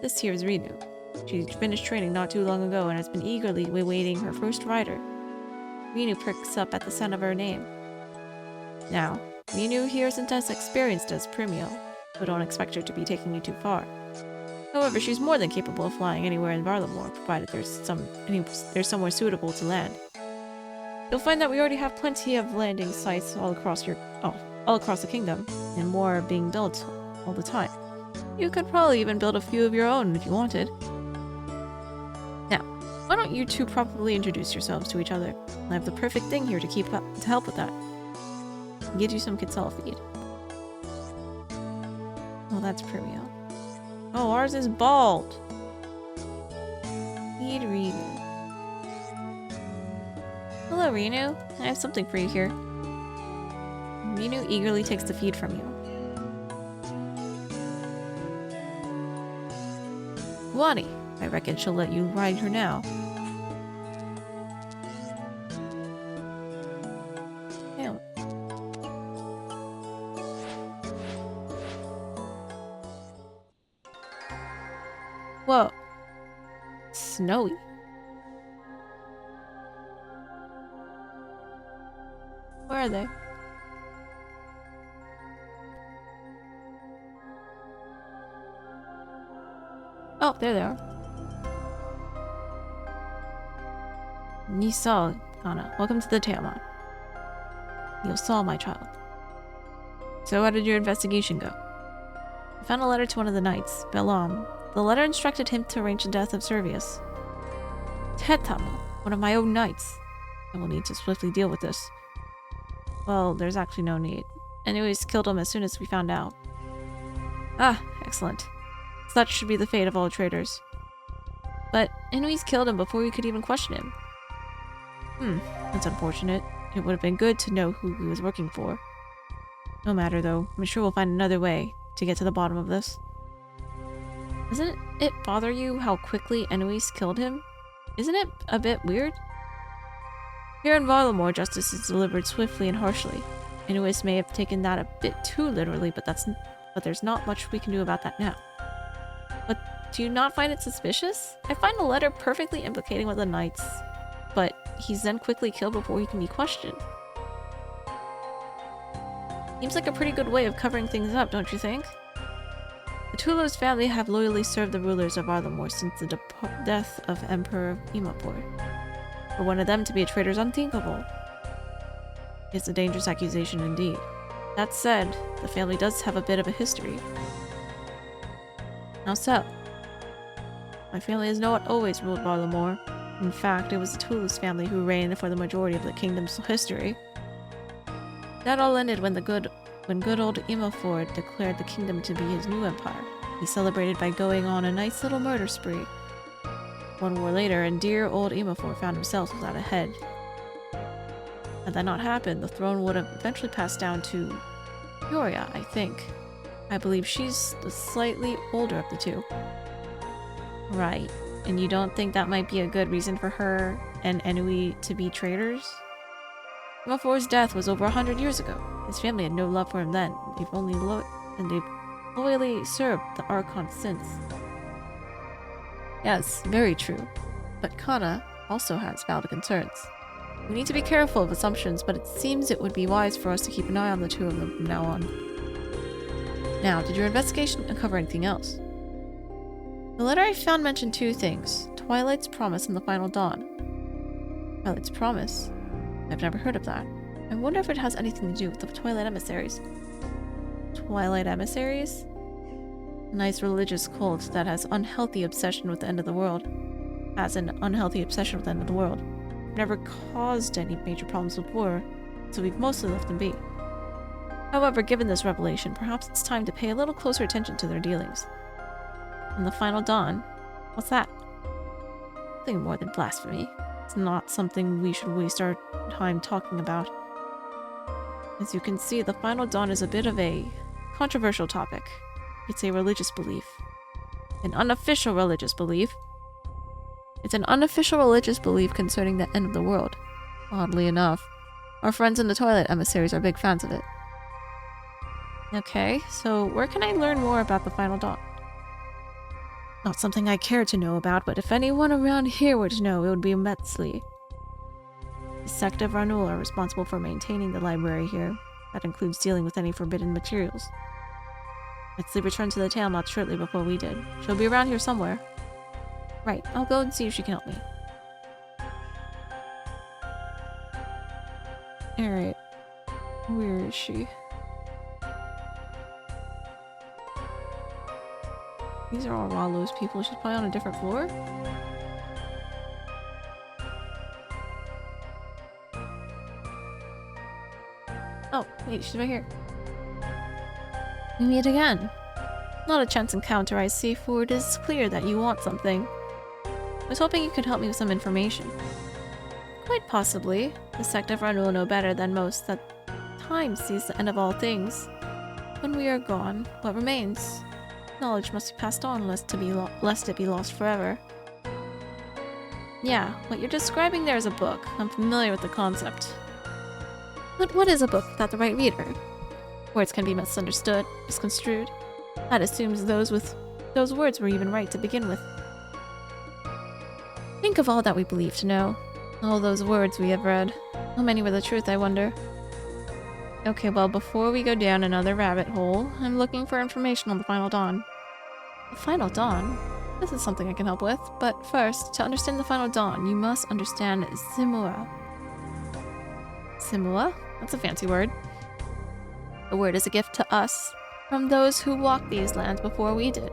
This here is Renu. She finished training not too long ago and has been eagerly awaiting her first rider. Renu perks up at the sound of her name. Now, Renu here isn't as experienced as Primio, so don't expect her to be taking you too far. However, she's more than capable of flying anywhere in Varlamore, provided there's somewhere suitable to land. You'll find that we already have plenty of landing sites all across the kingdom, and more are being built all the time. You could probably even build a few of your own if you wanted. Now, why don't you two properly introduce yourselves to each other? I have the perfect thing here to help with that. I'll get you some Quetzal feed. Oh, that's Primio. Oh, ours is bald. Feed Renu. Hello, Renu. I have something for you here. Renu eagerly takes the feed from you. Wani, I reckon she'll let you ride her now. Damn. Whoa. Snowy. Where are they? Oh, there they are. Nisal, Anna, welcome to the Tailmot. You saw my child. So how did your investigation go? I found a letter to one of the knights, Belam. The letter instructed him to arrange the death of Servius. Tetam, one of my own knights. I will need to swiftly deal with this. Well, there's actually no need. Anyways, killed him as soon as we found out. Ah, excellent. Such should be the fate of all traitors. But Inui's killed him before we could even question him. That's unfortunate. It would have been good to know who he was working for. No matter though, I'm sure we'll find another way to get to the bottom of this. Doesn't it bother you how quickly Inui's killed him? Isn't it a bit weird? Here in Varlamore, justice is delivered swiftly and harshly. Inuis may have taken that a bit too literally, but there's not much we can do about that now. But do you not find it suspicious? I find the letter perfectly implicating one of the knights, but he's then quickly killed before he can be questioned. Seems like a pretty good way of covering things up, don't you think? The Tulo's family have loyally served the rulers of Varlamore since the death of Emperor Imapur. For one of them to be a traitor is unthinkable. It's a dangerous accusation indeed. That said, the family does have a bit of a history. How so? My family has not always ruled Varlamore. In fact, it was the Tulo's family who reigned for the majority of the kingdom's history. That all ended when when good old Imaford declared the kingdom to be his new empire. He celebrated by going on a nice little murder spree. 1 war later, and dear old Imaford found himself without a head. Had that not happened, the throne would have eventually passed down to Yoria, I think. I believe she's the slightly older of the two. Right. And you don't think that might be a good reason for her and Enui to be traitors? Imaford's death was over 100 years ago. His family had no love for him then. They've loyally served the Archon since. Yes, very true. But Kana also has valid concerns. We need to be careful of assumptions, but it seems it would be wise for us to keep an eye on the two of them from now on. Now, did your investigation uncover anything else? The letter I found mentioned 2 things. Twilight's promise and the final dawn. Twilight's promise? I've never heard of that. I wonder if it has anything to do with the Twilight emissaries. Twilight emissaries? A nice religious cult that has unhealthy obsession with the end of the world. Has an unhealthy obsession with the end of the world. Never caused any major problems before, so we've mostly left them be. However, given this revelation, perhaps it's time to pay a little closer attention to their dealings. And the final dawn? What's that? Nothing more than blasphemy. It's not something we should waste our time talking about. As you can see, the final dawn is a bit of a controversial topic. It's a religious belief. An unofficial religious belief. It's an unofficial religious belief concerning the end of the world. Oddly enough, our friends in the Twilight emissaries are big fans of it. Okay, so where can I learn more about the final dawn? Not something I care to know about, but if anyone around here were to know, it would be immensely. The sect of Ranul are responsible for maintaining the library here. That includes dealing with any forbidden materials. Metzli returned to the Tailmouth shortly before we did. She'll be around here somewhere. Right, I'll go and see if she can help me. Alright. Where is she? These are all Rallo's people. She's probably on a different floor? Oh, wait, she's right here. We meet again. Not a chance encounter, I see, for it is clear that you want something. I was hoping you could help me with some information. Quite possibly. The sect of Ranul know better than most that time sees the end of all things. When we are gone, what remains? Knowledge must be passed on lest it be lost forever. Yeah, what you're describing there is a book. I'm familiar with the concept. But what is a book without the right reader? Words can be misunderstood, misconstrued. That assumes those words were even right to begin with. Think of all that we believe to know. All those words we have read. How many were the truth, I wonder? Okay, well, before we go down another rabbit hole, I'm looking for information on the Final Dawn. The Final Dawn? This is something I can help with, but first, to understand the Final Dawn, you must understand Zimua. Zimua? That's a fancy word. The word is a gift to us, from those who walked these lands before we did.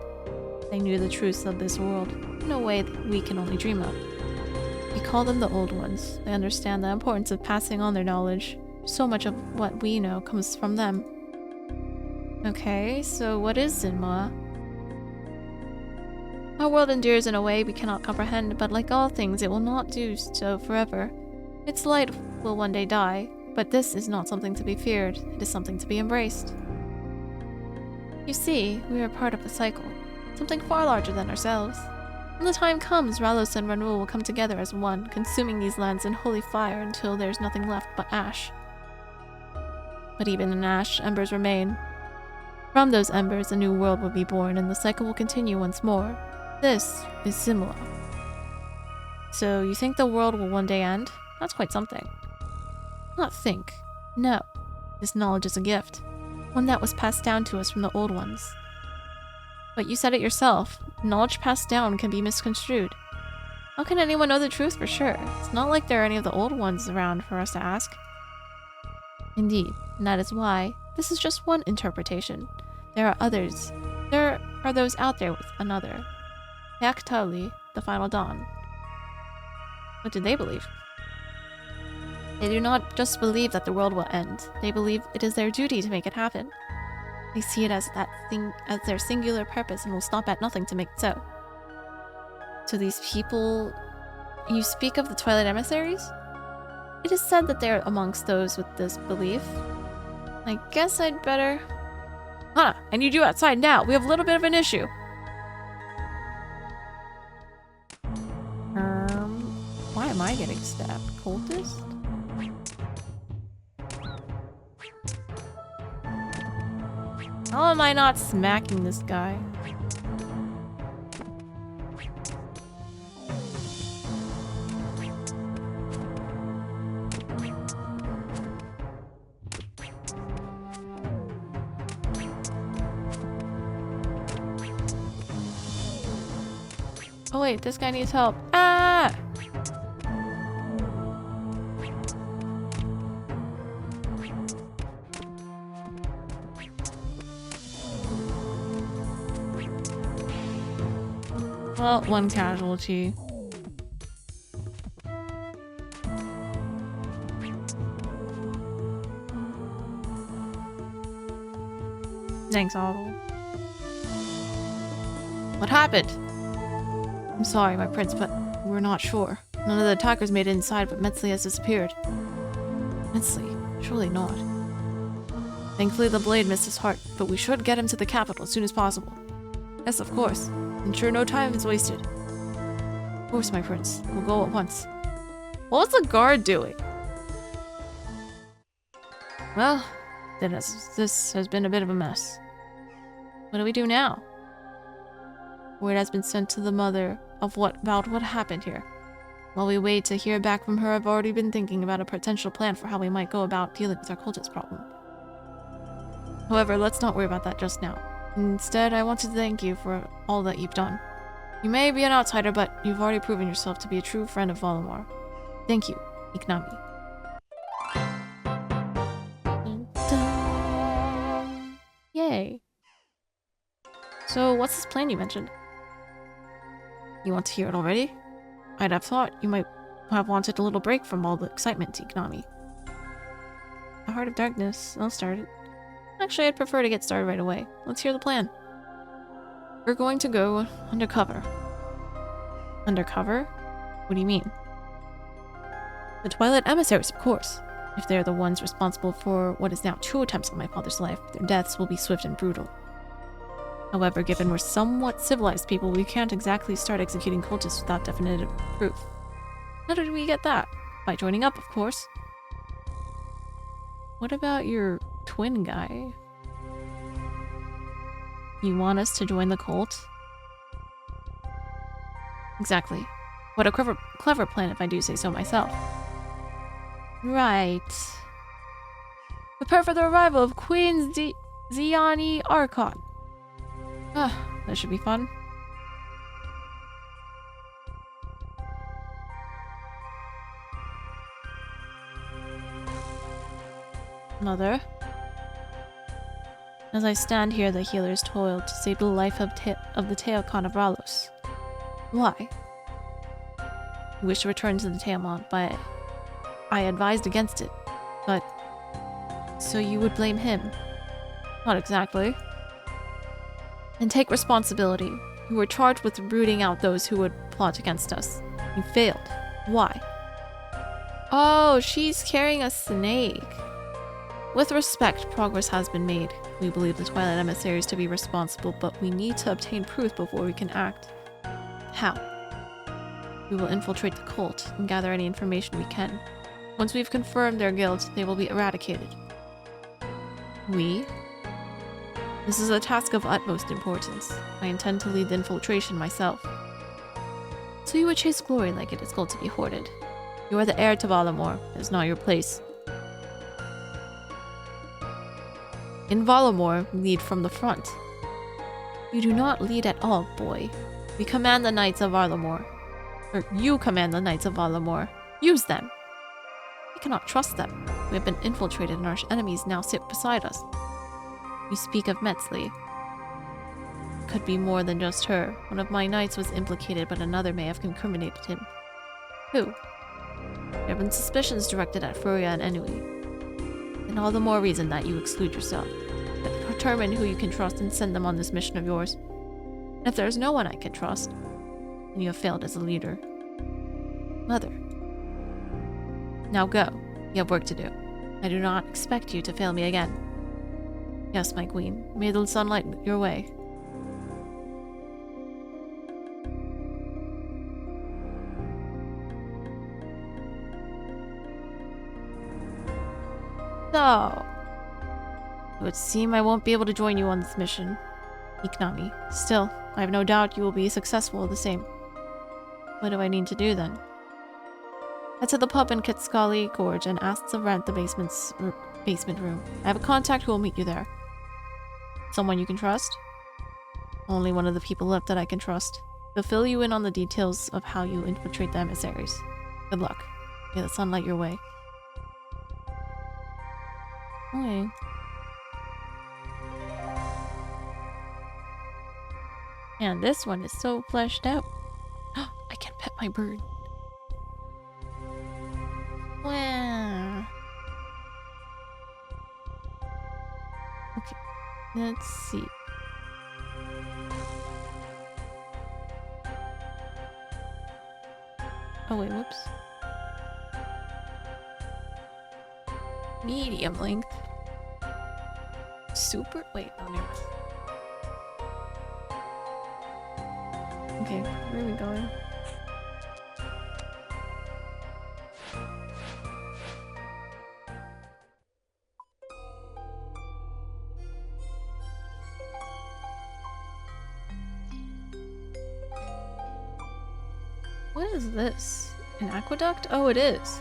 They knew the truths of this world, in a way that we can only dream of. We call them the Old Ones. They understand the importance of passing on their knowledge. So much of what we know comes from them. Okay, so what is Zimua? Our world endures in a way we cannot comprehend, but like all things, it will not do so forever. Its light will one day die, but this is not something to be feared. It is something to be embraced. You see, we are part of the cycle, something far larger than ourselves. When the time comes, Ralos and Ranul will come together as one, consuming these lands in holy fire until there's nothing left but ash. But even in ash, embers remain. From those embers, a new world will be born, and the cycle will continue once more. This is Zimua. So, you think the world will one day end? That's quite something. Not think. No. This knowledge is a gift. One that was passed down to us from the Old Ones. But you said it yourself. Knowledge passed down can be misconstrued. How can anyone know the truth for sure? It's not like there are any of the Old Ones around for us to ask. Indeed, and that is why this is just one interpretation. There are others. There are those out there with another. Yaktali, the Final Dawn. What did they believe? They do not just believe that the world will end. They believe it is their duty to make it happen. They see it as as their singular purpose and will stop at nothing to make it so. To these people, you speak of the Twilight emissaries? It is said that they are amongst those with this belief. I guess I'd better... Hana, I need you outside now. We have a little bit of an issue. Why am I getting stabbed? Cultist? How am I not smacking this guy? Oh wait, this guy needs help. Ah! Well, one casualty. Thanks, Otto. What happened? I'm sorry, my prince, but we're not sure. None of the attackers made it inside, but Metzli has disappeared. Metzli? Surely not. Thankfully, the blade missed his heart, but we should get him to the capital as soon as possible. Yes, of course. Ensure no time is wasted. Of course, my prince. We'll go at once. What was the guard doing? Well, then this has been a bit of a mess. What do we do now? Word has been sent to the mother about what happened here. While we wait to hear back from her, I've already been thinking about a potential plan for how we might go about dealing with our cultist problem. However, let's not worry about that just now. Instead, I want to thank you for all that you've done. You may be an outsider, but you've already proven yourself to be a true friend of Varlamore. Thank you, xxKanade. Yay. So, what's this plan you mentioned? You want to hear it already? I'd have thought you might have wanted a little break from all the excitement, xxKanade. A Heart of Darkness. I'll start it. Actually, I'd prefer to get started right away. Let's hear the plan. We're going to go undercover. Undercover? What do you mean? The Twilight emissaries, of course. If they're the ones responsible for what is now 2 attempts on my father's life, their deaths will be swift and brutal. However, given we're somewhat civilized people, we can't exactly start executing cultists without definitive proof. How did we get that? By joining up, of course. What about your twin guy? You want us to join the cult? Exactly. What a clever plan if I do say so myself. Right. Prepare for the arrival of Queen Ziani Archon. That should be fun. Mother. As I stand here, the healers toil to save the life of the Teokon of Ralos. Why? I wish to return to the Teomon, but I advised against it. But... so you would blame him? Not exactly. And take responsibility. You were charged with rooting out those who would plot against us. You failed. Why? Oh, she's carrying a snake. With respect, progress has been made. We believe the Twilight emissaries to be responsible, but we need to obtain proof before we can act. How? We will infiltrate the cult and gather any information we can. Once we've confirmed their guilt, they will be eradicated. We? This is a task of utmost importance. I intend to lead the infiltration myself. So you would chase glory like it is gold to be hoarded. You are the heir to Varlamore. It is not your place. In Varlamore, lead from the front. You do not lead at all, boy. We command the Knights of Varlamore. Or you command the Knights of Varlamore. Use them. We cannot trust them. We have been infiltrated and our enemies now sit beside us. You speak of Metzli. Could be more than just her. One of my knights was implicated, but another may have incriminated him. Who? There have been suspicions directed at Furia and Enui. And all the more reason that you exclude yourself. Determine who you can trust and send them on this mission of yours. And if there is no one I can trust, then you have failed as a leader. Mother. Now go. You have work to do. I do not expect you to fail me again. Yes, my queen. May the sunlight your way. So, it would seem I won't be able to join you on this mission, Iknami. Still, I have no doubt you will be successful the same. What do I need to do then? Head to the pub in Kitskali Gorge and ask to rent the basement room. I have a contact who will meet you there. Someone you can trust? Only one of the people left that I can trust. They'll fill you in on the details of how you infiltrate the emissaries. Good luck. May the sunlight your way. Okay. And this one is so fleshed out. I can pet my bird. Wow. Okay, let's see. Oh wait, whoops. Medium length. Super? Wait, oh, never mind. Okay, where are we going? What is this? An aqueduct? Oh, it is.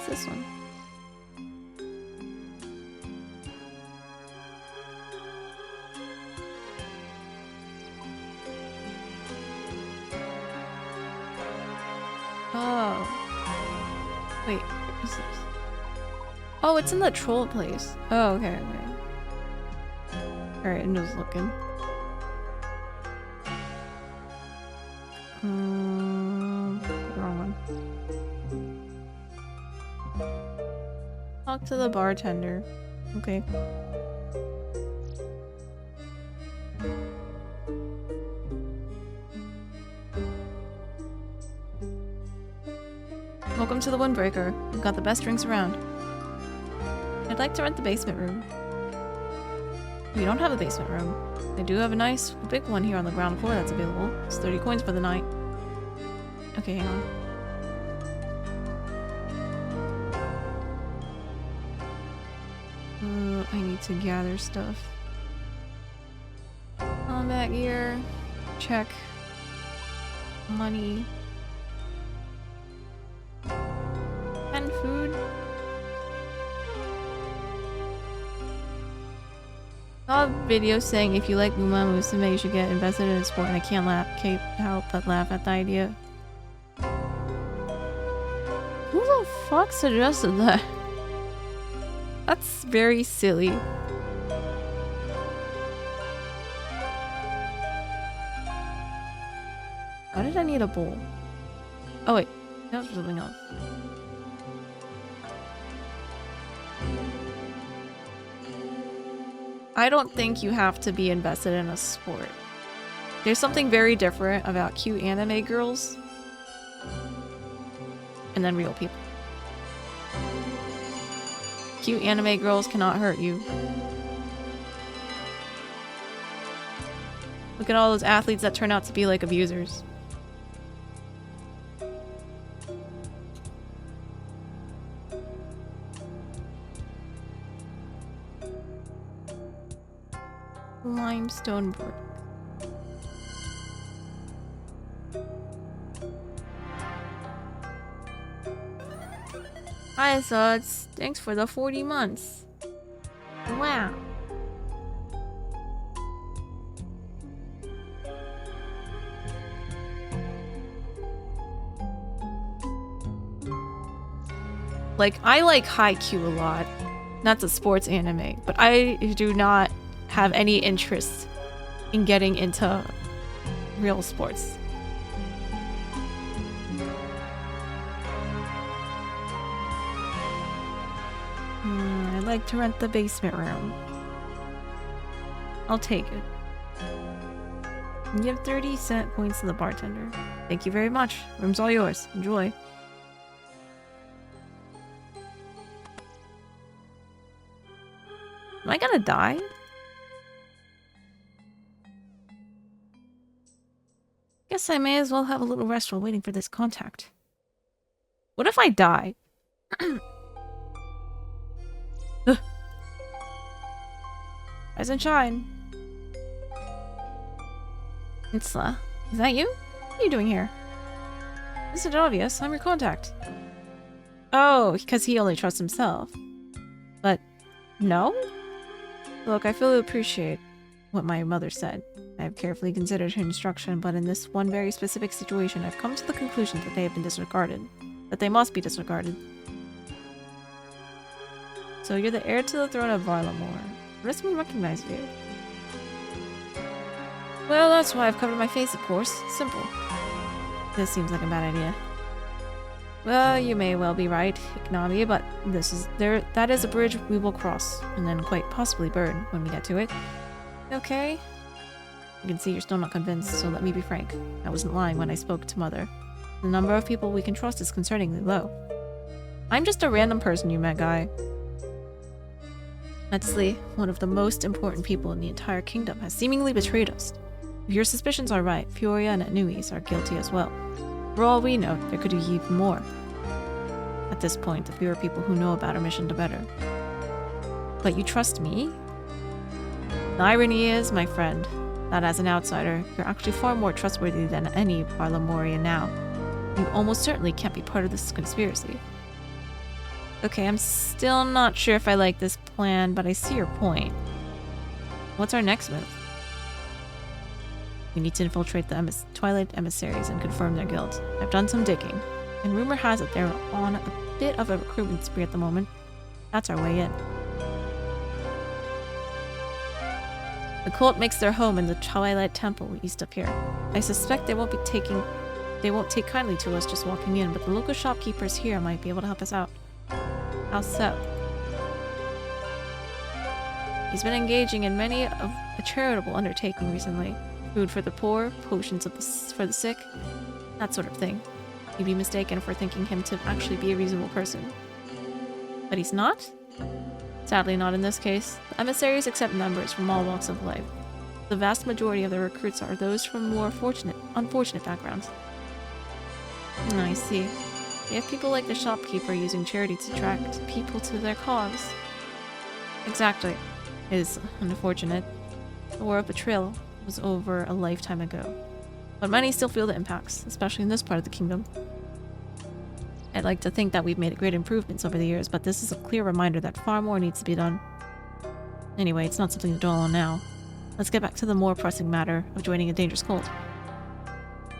What's this one? Oh. Wait, what is this? Oh, it's in the troll place. Oh, okay, okay. Alright, I'm just looking. Wrong one. Talk to the bartender. Okay. Welcome to the Windbreaker. We've got the best drinks around. I'd like to rent the basement room. We don't have a basement room. They do have a nice big one here on the ground floor that's available. It's 30 coins for the night. Okay, hang on. I need to gather stuff. Combat gear. Check. Money. And food. I saw a video saying if you like Uma Musume, you should get invested in a sport, and I can't help but laugh at the idea. Who the fuck suggested that? That's very silly. Why did I need a bowl? Oh wait, that was something else. I don't think you have to be invested in a sport. There's something very different about cute anime girls and then real people. Cute anime girls cannot hurt you. Look at all those athletes that turn out to be like abusers. Limestone brick. Hi, Suds. Thanks for the 40 months. Wow. Like, I like Haikyuu a lot. That's a sports anime, but I do not have any interest in getting into real sports. I'd like to rent the basement room. I'll take it. Give 30 cent points to the bartender. Thank you very much. Room's all yours. Enjoy. Am I gonna die? Guess I may as well have a little rest while waiting for this contact. What if I die? Rise and shine. Insla, is that you? What are you doing here? Isn't it obvious? I'm your contact. Oh, because he only trusts himself. But, no? Look, I fully appreciate what my mother said. I have carefully considered her instruction, but in this one very specific situation, I've come to the conclusion that they have been disregarded. That they must be disregarded. So you're the heir to the throne of Varlamore. What does someone recognize you? Well, that's why I've covered my face, of course. Simple. This seems like a bad idea. Well, you may well be right, xxKanade, but that is a bridge we will cross, and then quite possibly burn when we get to it. Okay? I can see you're still not convinced, so let me be frank. I wasn't lying when I spoke to Mother. The number of people we can trust is concerningly low. I'm just a random person you met, guy. Metzli, one of the most important people in the entire kingdom, has seemingly betrayed us. If your suspicions are right, Fioria and Anuis are guilty as well. For all we know, there could be even more. At this point, the fewer people who know about our mission, the better. But you trust me? The irony is, my friend, that as an outsider, you're actually far more trustworthy than any Varlamorean now. You almost certainly can't be part of this conspiracy. Okay, I'm still not sure if I like this plan, but I see your point. What's our next move? We need to infiltrate the Twilight emissaries and confirm their guilt. I've done some digging, and rumor has it they're on a bit of a recruitment spree at the moment. That's our way in. The cult makes their home in the Twilight Temple east of here. I suspect they won't take kindly to us just walking in, but the local shopkeepers here might be able to help us out. How so? He's been engaging in many of a charitable undertaking recently. Food for the poor, potions for the sick, that sort of thing. You'd be mistaken for thinking him to actually be a reasonable person. But he's not? Sadly not in this case. The emissaries accept members from all walks of life. The vast majority of the recruits are those from more unfortunate backgrounds. I see. They have people like the shopkeeper using charity to attract people to their cause. Exactly. It is unfortunate. The War of Betrayal was over a lifetime ago. But many still feel the impacts, especially in this part of the kingdom. I'd like to think that we've made great improvements over the years, but this is a clear reminder that far more needs to be done. Anyway, it's not something to dwell on now. Let's get back to the more pressing matter of joining a dangerous cult.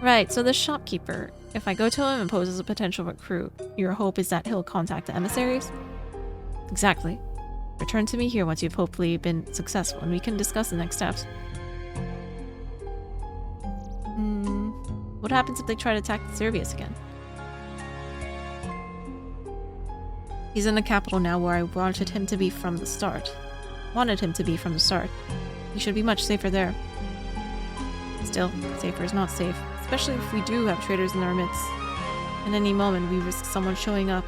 Right, so the shopkeeper. If I go to him and pose as a potential recruit, your hope is that he'll contact the emissaries? Exactly. Return to me here once you've hopefully been successful, and we can discuss the next steps. What happens if they try to attack Servius again? He's in the capital now, where I wanted him to be from the start. He should be much safer there. Still, safer is not safe, especially if we do have traitors in our midst. At any moment, we risk someone showing up,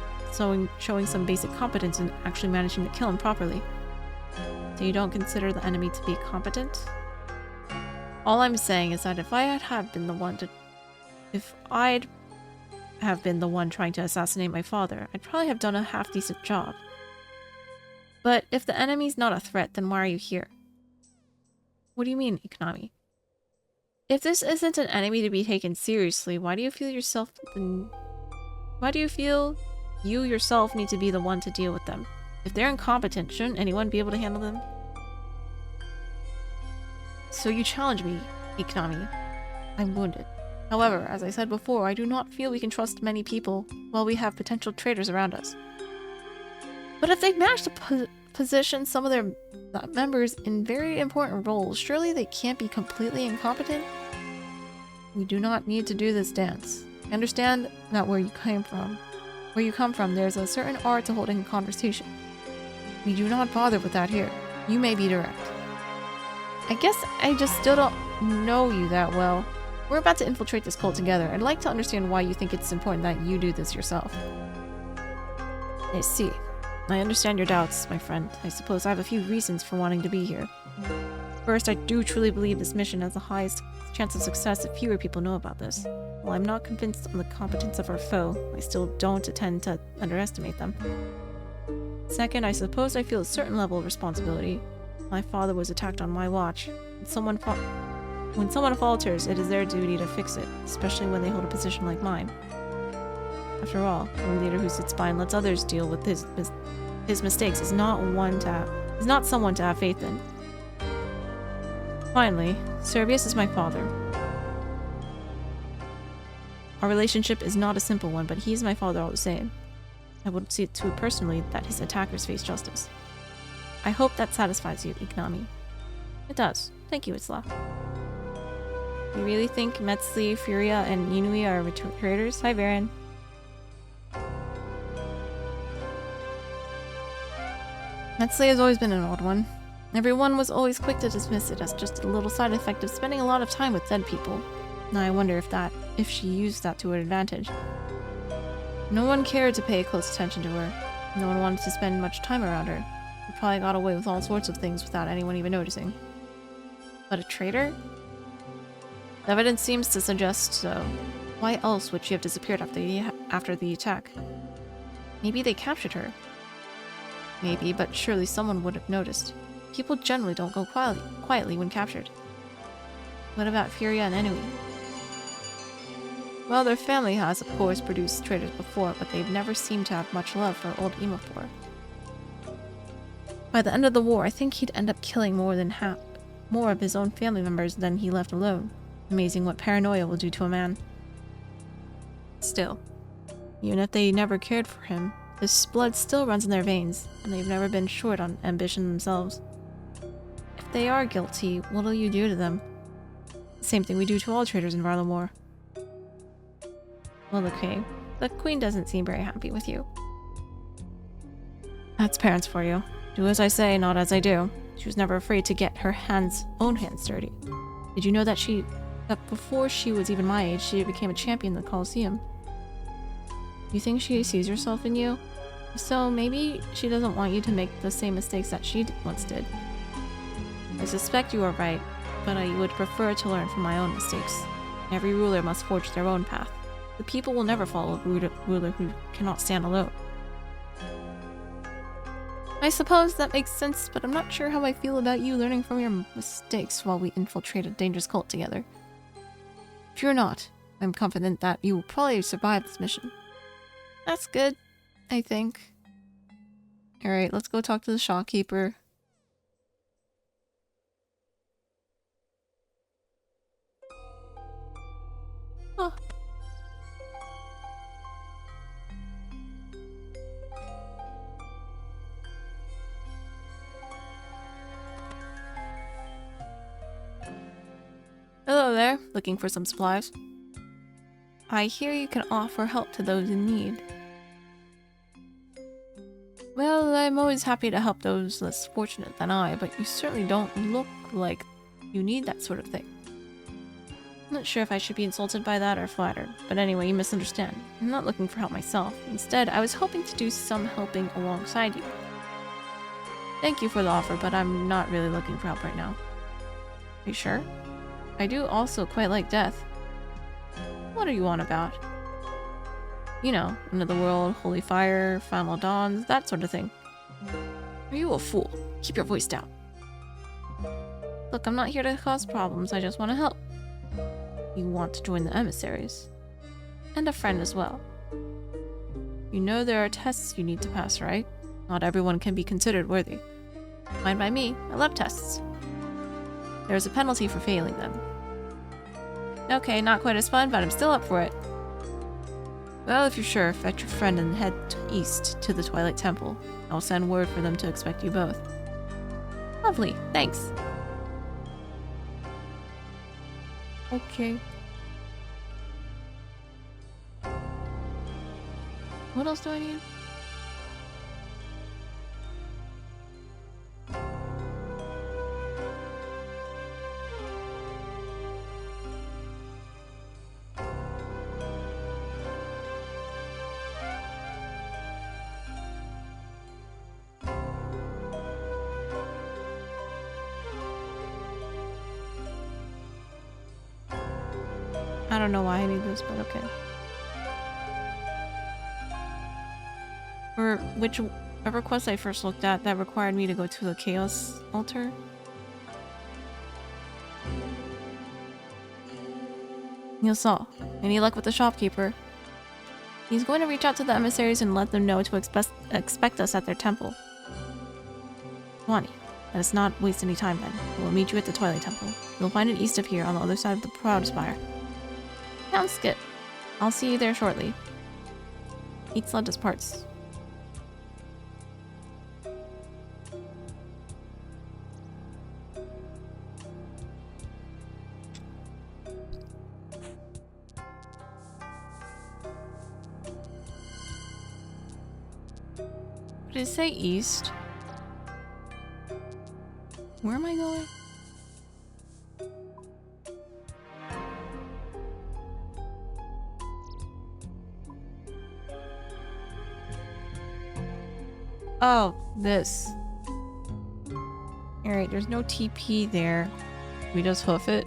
showing some basic competence and actually managing to kill him properly. So you don't consider the enemy to be competent? All I'm saying is that if I'd have been the one trying to assassinate my father, I'd probably have done a half-decent job. But if the enemy's not a threat, then why are you here? What do you mean, xxKanade? If this isn't an enemy to be taken seriously, why do you feel you yourself need to be the one to deal with them? If they're incompetent, shouldn't anyone be able to handle them? So you challenge me, xxKanade. I'm wounded. However, as I said before, I do not feel we can trust many people while we have potential traitors around us. But if they've managed to position some of their members in very important roles, surely they can't be completely incompetent? We do not need to do this dance. I understand that where you come from, there's a certain art to holding a conversation. We do not bother with that here. You may be direct. I guess I just still don't know you that well. We're about to infiltrate this cult together. I'd like to understand why you think it's important that you do this yourself. I see. I understand your doubts, my friend. I suppose I have a few reasons for wanting to be here. First, I do truly believe this mission has the highest chance of success if fewer people know about this. While I'm not convinced on the competence of our foe, I still don't intend to underestimate them. Second, I suppose I feel a certain level of responsibility. My father was attacked on my watch. When someone falters, it is their duty to fix it, especially when they hold a position like mine. After all, a leader who sits by and lets others deal with his mistakes is not someone to have faith in. Finally, Servius is my father. Our relationship is not a simple one, but he is my father all the same. I would see it too personally that his attackers face justice. I hope that satisfies you, Iknami. It does. Thank you, Isla. You really think Metzli, Furia, and Inui are traitors? Hi, Baron. Metzli has always been an odd one. Everyone was always quick to dismiss it as just a little side effect of spending a lot of time with dead people. Now I wonder if she used that to her advantage. No one cared to pay close attention to her. No one wanted to spend much time around her. She probably got away with all sorts of things without anyone even noticing. But a traitor? The evidence seems to suggest so. Why else would she have disappeared after the attack? Maybe they captured her. Maybe, but surely someone would have noticed. People generally don't go quietly when captured. What about Furia and Enui? Well, their family has, of course, produced traitors before, but they've never seemed to have much love for old Imapor. By the end of the war, I think he'd end up killing more of his own family members than he left alone. Amazing what paranoia will do to a man. Still, even if they never cared for him, this blood still runs in their veins, and they've never been short on ambition themselves. If they are guilty, what'll you do to them? The same thing we do to all traitors in Varlamore. Well, okay. The queen doesn't seem very happy with you. That's parents for you. Do as I say, not as I do. She was never afraid to get her own hands dirty. Did you know that before she was even my age, she became a champion in the Colosseum? You think she sees herself in you? So maybe she doesn't want you to make the same mistakes that she once did. I suspect you are right, but I would prefer to learn from my own mistakes. Every ruler must forge their own path. The people will never follow a ruler who cannot stand alone. I suppose that makes sense, but I'm not sure how I feel about you learning from your mistakes while we infiltrate a dangerous cult together. If you're not, I'm confident that you will probably survive this mission. That's good, I think. Alright, let's go talk to the shopkeeper. Oh. Hello there, looking for some supplies? I hear you can offer help to those in need. Well, I'm always happy to help those less fortunate than I, but you certainly don't look like you need that sort of thing. I'm not sure if I should be insulted by that or flattered, but anyway, you misunderstand. I'm not looking for help myself. Instead, I was hoping to do some helping alongside you. Thank you for the offer, but I'm not really looking for help right now. Are you sure? I do also quite like death. What are you on about? You know, end of the world, holy fire, final dawns, that sort of thing. Are you a fool? Keep your voice down. Look, I'm not here to cause problems, I just want to help. You want to join the emissaries. And a friend as well. You know there are tests you need to pass, right? Not everyone can be considered worthy. Fine by me, I love tests. There's a penalty for failing them. Okay, not quite as fun, but I'm still up for it. Well, if you're sure, fetch your friend and head east to the Twilight Temple. I'll send word for them to expect you both. Lovely, thanks. Okay. What else do I need? I don't know why I need this, but okay. For whichever quest I first looked at, that required me to go to the Chaos Altar. You saw. Any luck with the shopkeeper? He's going to reach out to the emissaries and let them know to expect us at their temple. Wani, let us not waste any time then. We'll meet you at the Twilight Temple. You'll find it east of here on the other side of the Proud Spire. Sounds good. I'll see you there shortly. Eats led us parts. Did it say east? Where am I going? Oh, this. Alright, there's no TP there. We just hoof it.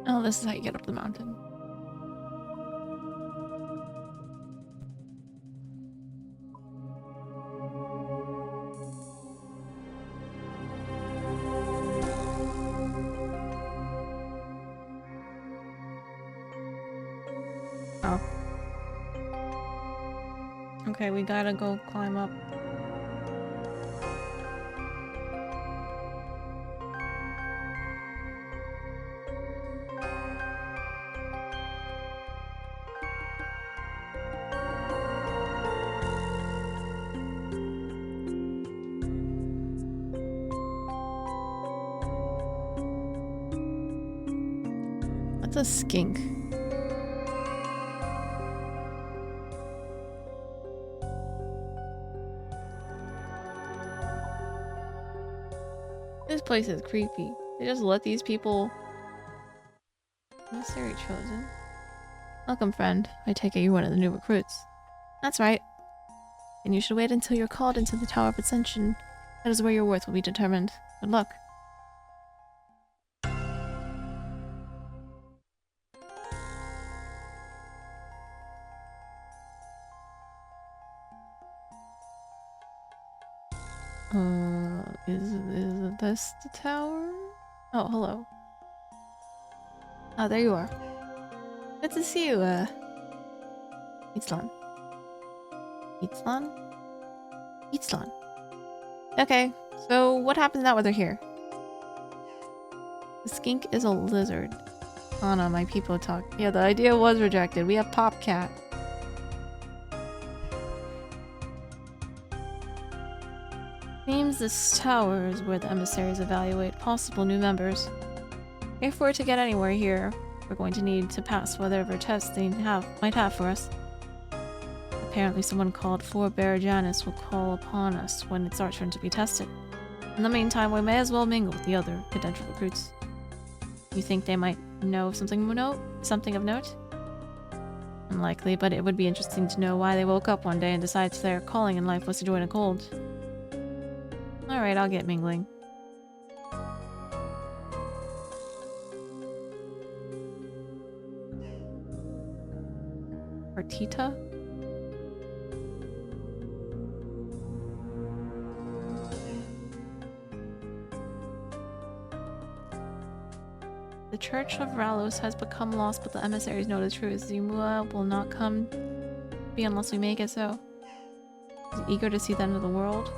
Oh, this is how you get up the mountain. Oh. Okay, we gotta go climb up. What's a skink? This place is creepy. They just let these people... Emissary chosen. Welcome, friend. I take it you're one of the new recruits. That's right. And you should wait until you're called into the Tower of Ascension. That is where your worth will be determined. Good luck. Is this the tower? Oh, hello. Oh, there you are. Good to see you, Itzlan. Itzlan? Itzlan. Okay, so what happens now that they're here? The skink is a lizard. Oh no, my people talk. Yeah, the idea was rejected. We have Popcat. Seems this tower is where the emissaries evaluate possible new members. If we're to get anywhere here, we're going to need to pass whatever tests they might have for us. Apparently someone called Forebear Janus will call upon us when it's our turn to be tested. In the meantime, we may as well mingle with the other potential recruits. You think they might know something of note? Unlikely, but it would be interesting to know why they woke up one day and decided their calling in life was to join a cult. Alright, I'll get mingling. Artita? The Church of Ralos has become lost, but the emissaries know the truth. Zimua will not come be unless we make it so. He's eager to see the end of the world.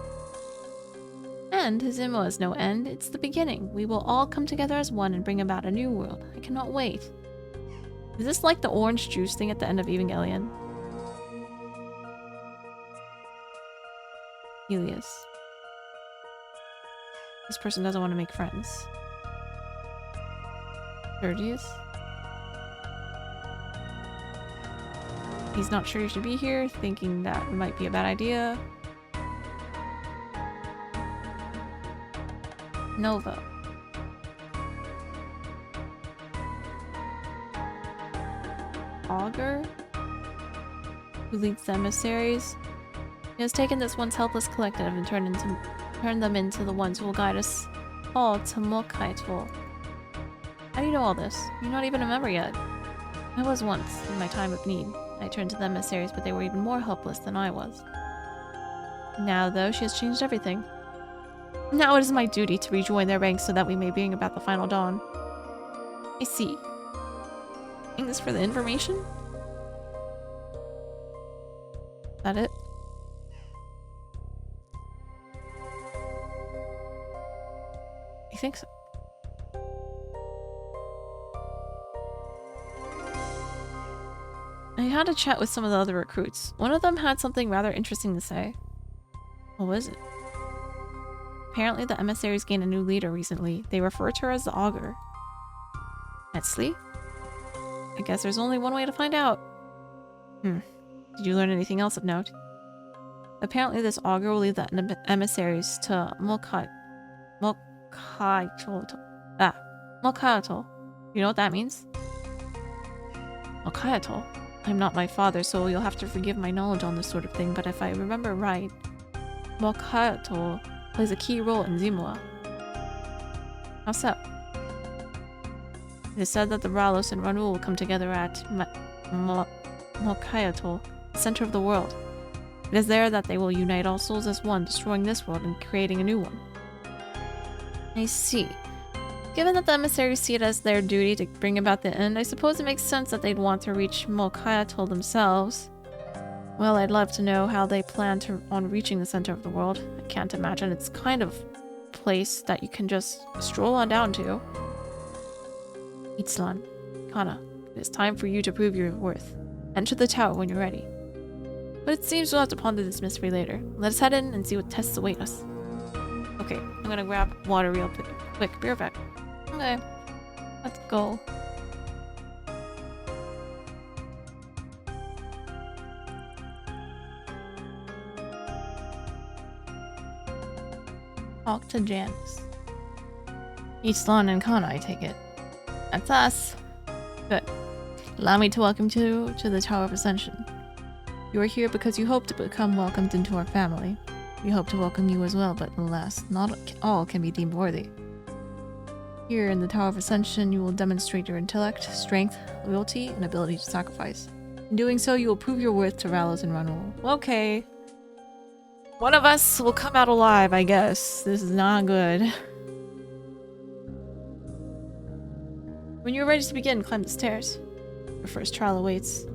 And Zimua is no end, it's the beginning. We will all come together as one and bring about a new world. I cannot wait. Is this like the orange juice thing at the end of Evangelion? Helios. This person doesn't want to make friends. Sergius? He's not sure you should be here, thinking that it might be a bad idea. Nova. Augur? Who leads the emissaries? He has taken this once helpless collective and turned them into the ones who will guide us all to Mokaitul. How do you know all this? You're not even a member yet. I was once, in my time of need. I turned to the emissaries, but they were even more helpless than I was. Now, though, she has changed everything. Now it is my duty to rejoin their ranks so that we may bring about the final dawn. I see. Doing this for the information? Is that it? I think so. I had a chat with some of the other recruits. One of them had something rather interesting to say. What was it? Apparently the emissaries gained a new leader recently. They refer to her as the Augur. Metzli? I guess there's only one way to find out. Did you learn anything else of note? Apparently this Augur will lead the emissaries to Mokaitul. You know what that means? Mokaitul? I'm not my father, so you'll have to forgive my knowledge on this sort of thing, but if I remember right, Mokaitul plays a key role in Zimua. How so? It is said that the Ralos and Ranul will come together at Mokaitul, the center of the world. It is there that they will unite all souls as one, destroying this world and creating a new one. I see. Given that the emissaries see it as their duty to bring about the end, I suppose it makes sense that they'd want to reach Mokaitul themselves. Well, I'd love to know how they plan on reaching the center of the world. I can't imagine it's kind of place that you can just stroll on down to. Itzlan, Kana, it is time for you to prove your worth. Enter the tower when you're ready. But it seems we'll have to ponder this mystery later. Let us head in and see what tests await us. Okay, I'm gonna grab water real quick. Be right back. Okay, let's go. Talk to Janice. Itzlan and Kana, I take it. That's us. Good. Allow me to welcome you to the Tower of Ascension. You are here because you hope to become welcomed into our family. We hope to welcome you as well, but alas, not all can be deemed worthy. Here in the Tower of Ascension, you will demonstrate your intellect, strength, loyalty, and ability to sacrifice. In doing so, you will prove your worth to Ralos and Ranul. Okay. One of us will come out alive, I guess. This is not good. When you're ready to begin, climb the stairs. Your first trial awaits.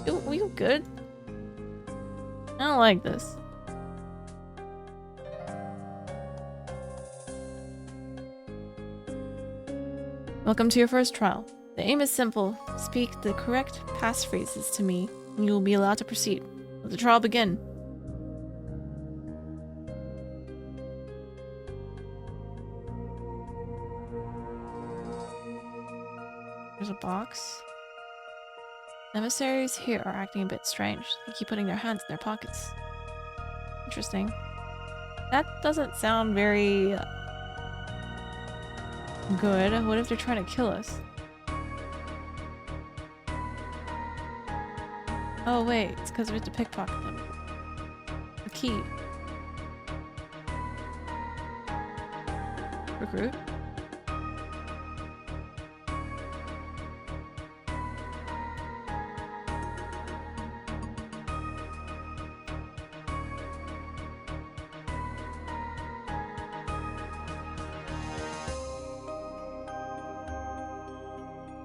Are you good? I don't like this. Welcome to your first trial. The aim is simple. Speak the correct passphrases to me, and you will be allowed to proceed. Let the trial begin. There's a box. Emissaries here are acting a bit strange. They keep putting their hands in their pockets. Interesting. That doesn't sound very good. What if they're trying to kill us? Oh wait, it's because we have to pickpocket them. A key. Recruit?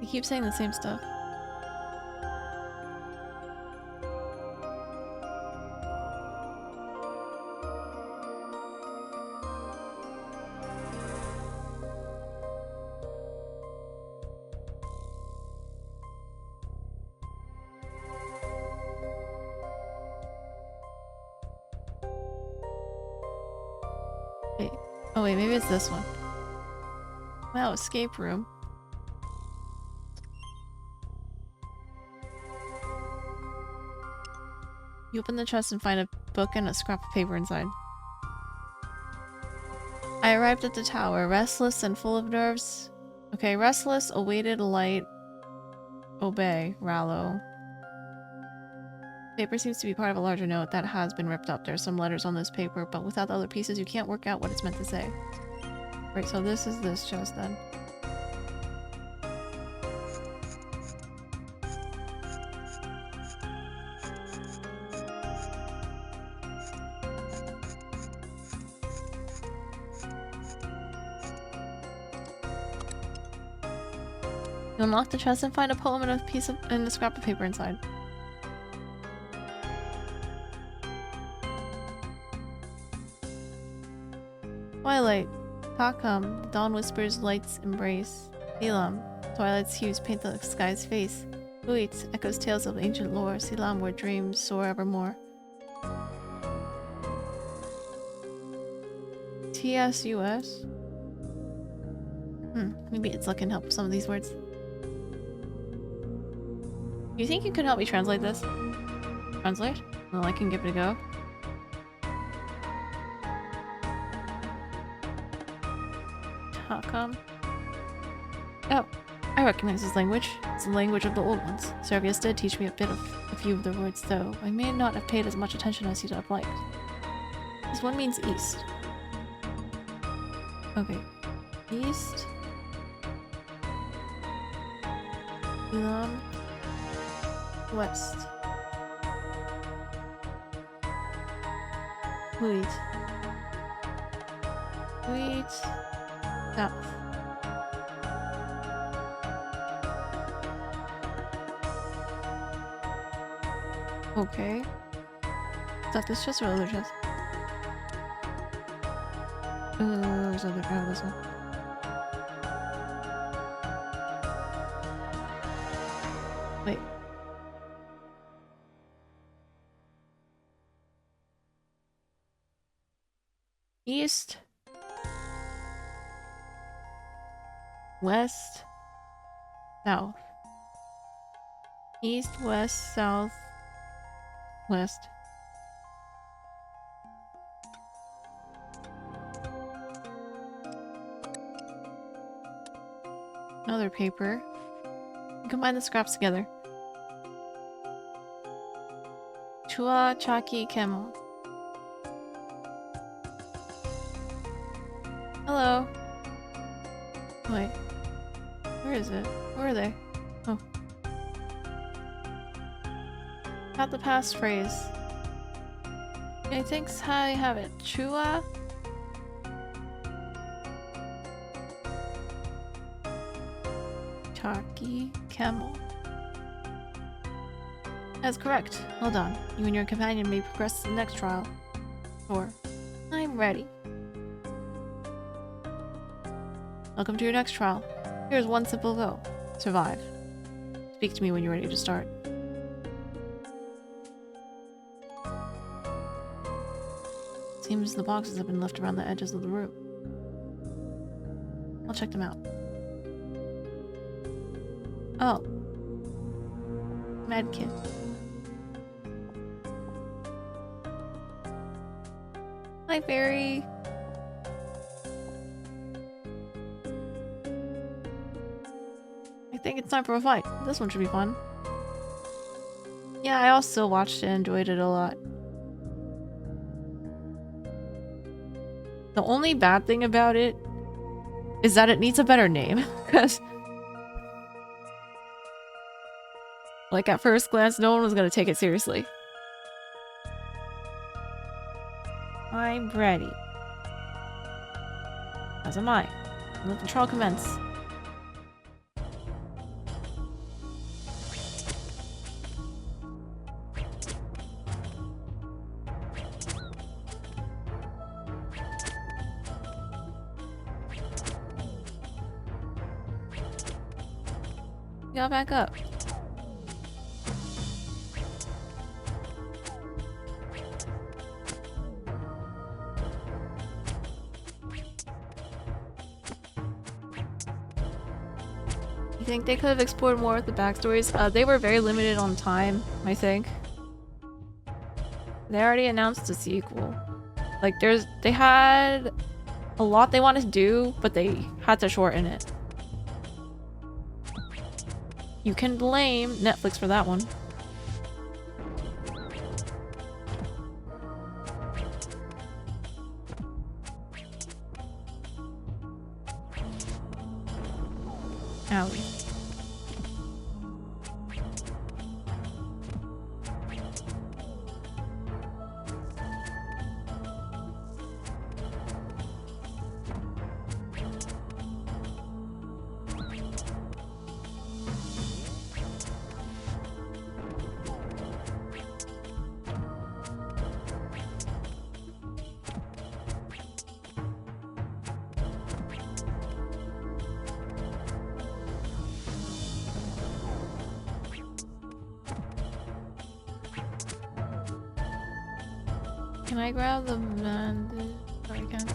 They keep saying the same stuff. Wait. Oh wait, maybe it's this one. Wow, escape room. You open the chest and find a book and a scrap of paper inside. I arrived at the tower, restless and full of nerves. Okay, restless, awaited light. Obey, Rallo. Paper seems to be part of a larger note that has been ripped up. There's some letters on this paper, but without the other pieces, you can't work out what it's meant to say. Right, so this is this chest then. You unlock the chest and find a poem and a scrap of paper inside. Twilight. Takam. Dawn whispers, lights embrace. Silam. Twilight's hues paint the sky's face. Uit echoes tales of ancient lore. Silam, where dreams soar evermore. TSUS? Maybe it's luck can help with some of these words. Do you think you could help me translate this? Translate? Well, I can give it a go. Takam. Oh, I recognize this language. It's the language of the old ones. Servius did teach me a few of the words, though I may not have paid as much attention as he'd have liked. This one means east. Okay. East. Elam. West. Wheat. Wheat. South. Okay. Is that this chest or other chest? There's other. Oh, this one. Wait. East. West. South. East, west, south, west. Another paper. Combine the scraps together. Chua Chaki Kemo. Hello. Wait. Where is it? Where are they? Oh. Got the passphrase. I think I have it. Chua? Chaki Camel. That's correct. Well done. You and your companion may progress to the next trial. Sure. I'm ready. Welcome to your next trial. Here's one simple goal. Survive. Speak to me when you're ready to start. Seems the boxes have been left around the edges of the room. I'll check them out. Oh. Medkit. Hi, Fairy. I think it's time for a fight. This one should be fun. Yeah, I also watched it and enjoyed it a lot. The only bad thing about it is that it needs a better name. Because, like, at first glance, no one was going to take it seriously. I'm ready. As am I. Let the trial commence. Got back up. You think they could have explored more of the backstories? They were very limited on time, I think. They already announced a sequel. Like, they had a lot they wanted to do, but they had to shorten it. You can blame Netflix for that one. Owie. Can I grab the bandage? Oh, I can.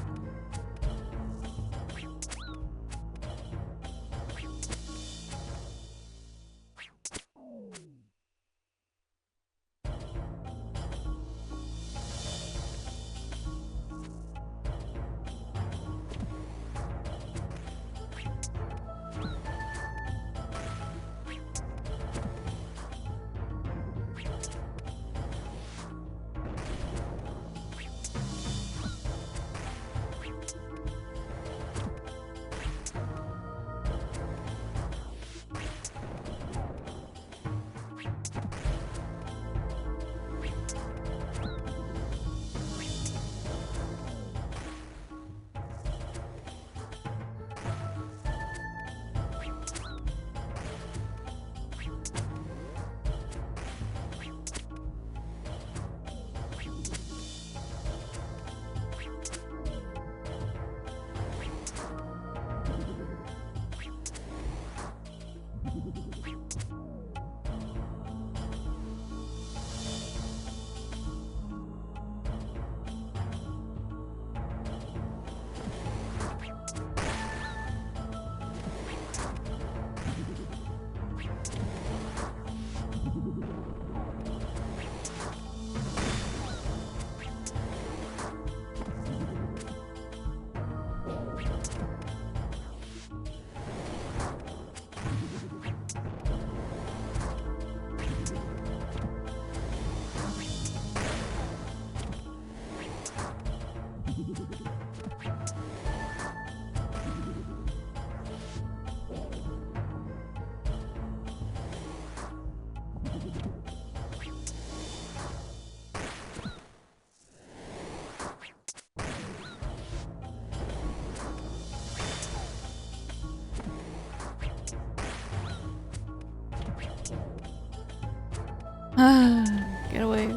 Get away.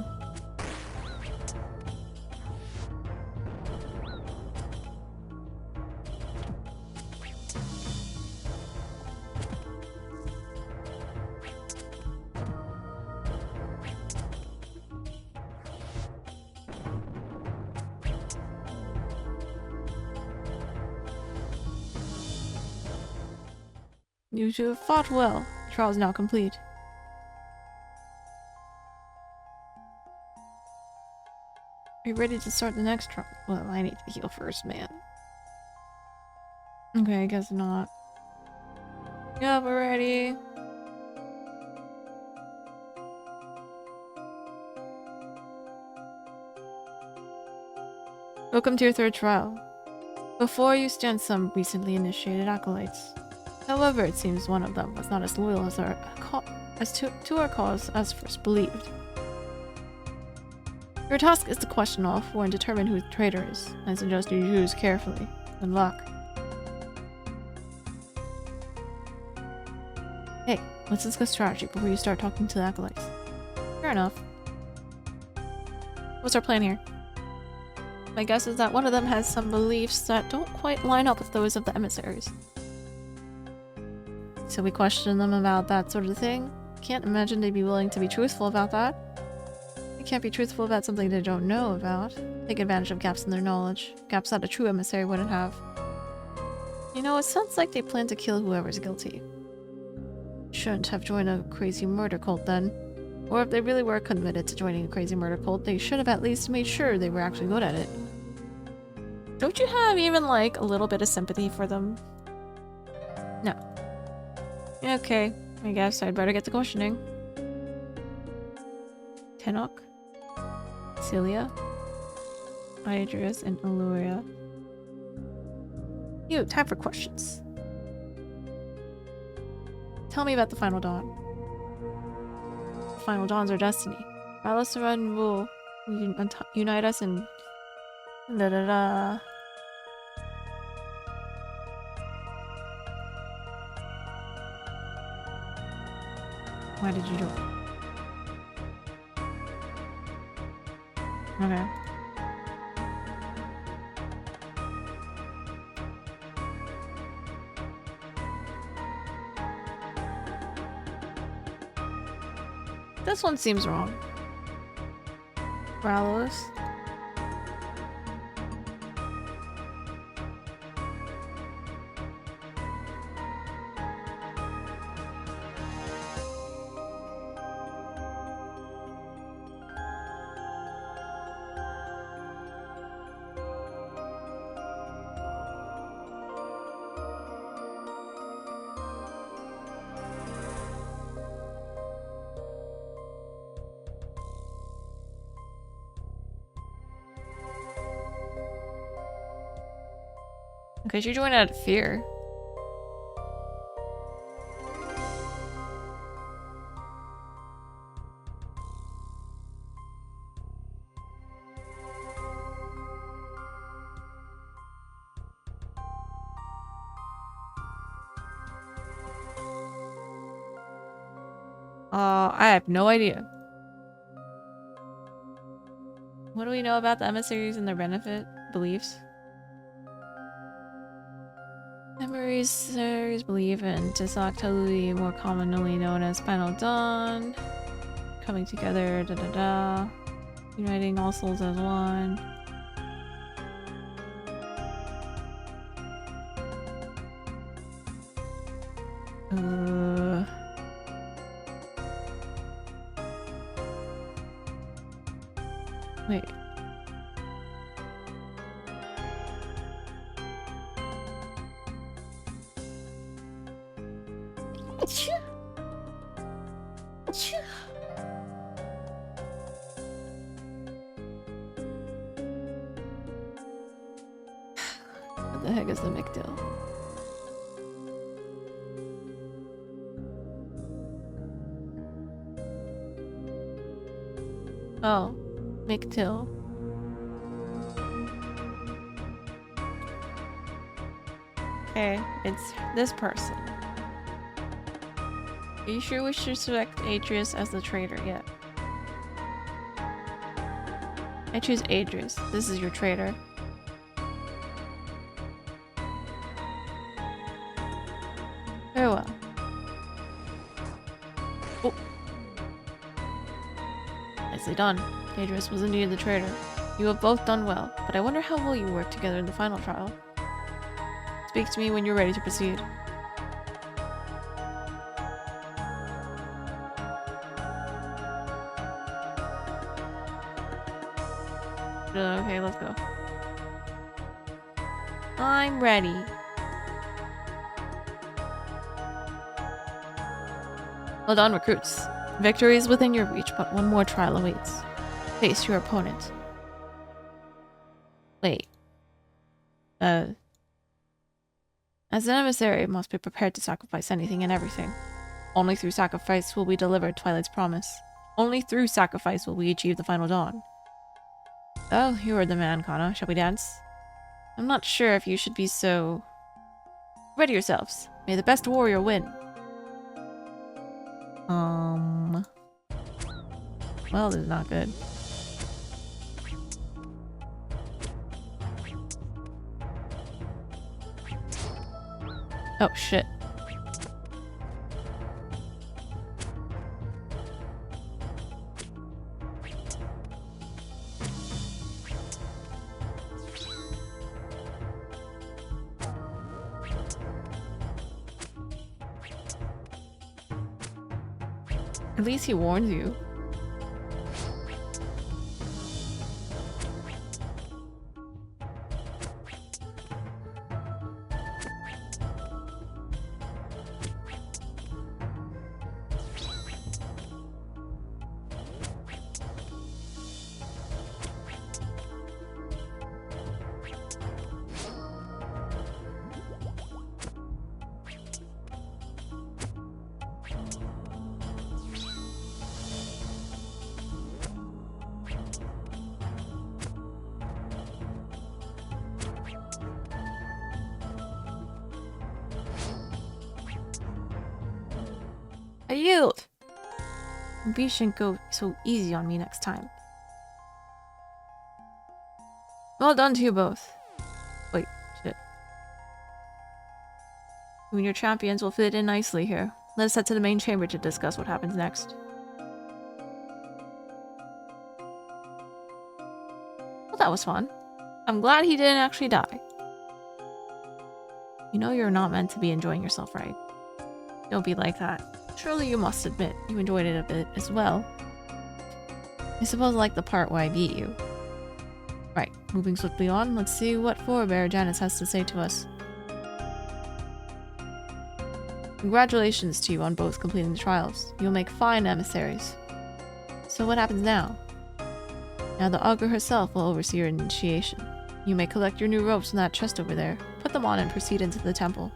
You two have fought well. The trial is now complete. Are you ready to start the next trial? Well, I need to heal first, man. Okay, I guess not. Yep, we're ready. Welcome to your third trial. Before you stand some recently initiated acolytes. However, it seems one of them was not as loyal as to our cause as first believed. Your task is to question all four and determine who the traitor is. I suggest you choose carefully. Good luck. Hey, let's discuss strategy before you start talking to the acolytes. Fair enough. What's our plan here? My guess is that one of them has some beliefs that don't quite line up with those of the emissaries. so we questioned them about that sort of thing. Can't imagine they'd be willing to be truthful about that. They can't be truthful about something they don't know about. Take advantage of gaps in their knowledge. Gaps that a true emissary wouldn't have. You know, it sounds like they plan to kill whoever's guilty. Shouldn't have joined a crazy murder cult then. Or if they really were committed to joining a crazy murder cult, they should have at least made sure they were actually good at it. Don't you have even, like, a little bit of sympathy for them? No. Okay, I guess I'd better get to questioning. Tenok, Celia, Idris, and Aluria. You, time for questions. Tell me about the Final Dawn. The Final Dawn's our destiny. Varlamore will unite us and da-da-da. Why did you do it? Okay. This one seems wrong. Ralos. Okay, she joined out of fear. I have no idea. What do we know about the emissaries and their beliefs? Emissaries believe in xxKanade, more commonly known as Final Dawn. Coming together, da-da-da. Uniting all souls as one. Wait. What the heck is the McDill? Oh, McDill. Okay, it's this person. Are you sure we should select Adris as the traitor yet? I choose Adris. This is your traitor. Very well. Oh. Nicely done. Adris was indeed the traitor. You have both done well, but I wonder how well you work together in the final trial. Speak to me when you're ready to proceed. Okay, let's go. I'm ready. Well done, recruits. Victory is within your reach, but one more trial awaits. Face your opponent. Wait. As an emissary, must be prepared to sacrifice anything and everything. Only through sacrifice will we deliver Twilight's promise. Only through sacrifice will we achieve the final dawn. Oh, you are the man, Kana. Shall we dance? I'm not sure if you should be so... Ready yourselves. May the best warrior win. Well, this is not good. Oh, shit. At least he warns you. I yield! Maybe you shouldn't go so easy on me next time. Well done to you both. Wait, shit. You and your champions will fit in nicely here. Let us head to the main chamber to discuss what happens next. Well, that was fun. I'm glad he didn't actually die. You know you're not meant to be enjoying yourself, right? Don't be like that. Surely you must admit you enjoyed it a bit as well. I suppose I like the part where I beat you. Right, moving swiftly on, let's see what forebear Janice has to say to us. Congratulations to you on both completing the trials. You'll make fine emissaries. So what happens now? Now the Augur herself will oversee your initiation. You may collect your new ropes from that chest over there, put them on and proceed into the temple.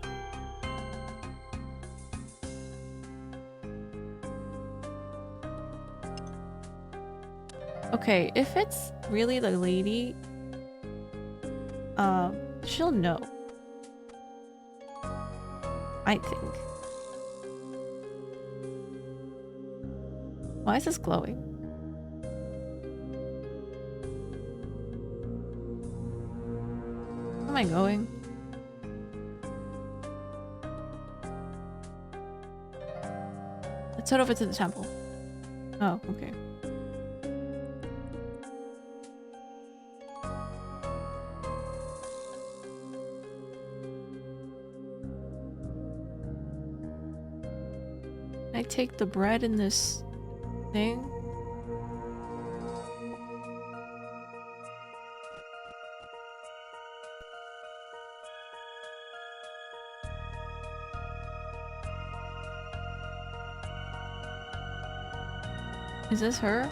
Okay, if it's really the lady, she'll know. I think. Why is this glowing? Where am I going? Let's head over to the temple. Oh, okay. I take the bread in this thing? Is this her?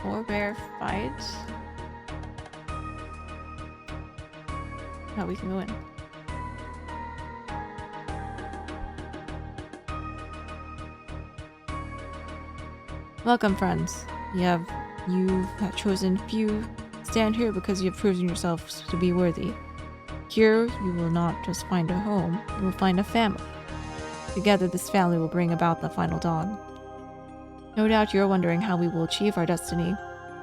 Forebear fights? Oh, we can go in. Welcome, friends. You've chosen few stand here because you have proven yourselves to be worthy. Here, you will not just find a home, you will find a family. Together, this family will bring about the final dawn. No doubt you're wondering how we will achieve our destiny.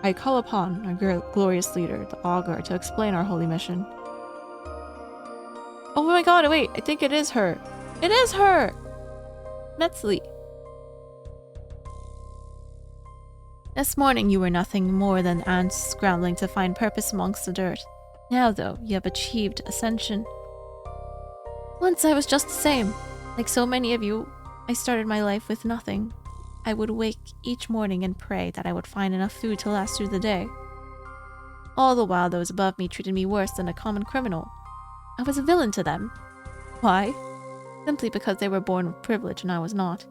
I call upon our glorious leader, the Augur, to explain our holy mission. Oh my god, wait, I think it is her. It is her! Metzli. This morning you were nothing more than ants scrambling to find purpose amongst the dirt. Now though, you have achieved ascension. Once I was just the same. Like so many of you, I started my life with nothing. I would wake each morning and pray that I would find enough food to last through the day. All the while those above me treated me worse than a common criminal. I was a villain to them. Why? Simply because they were born with privilege and I was not.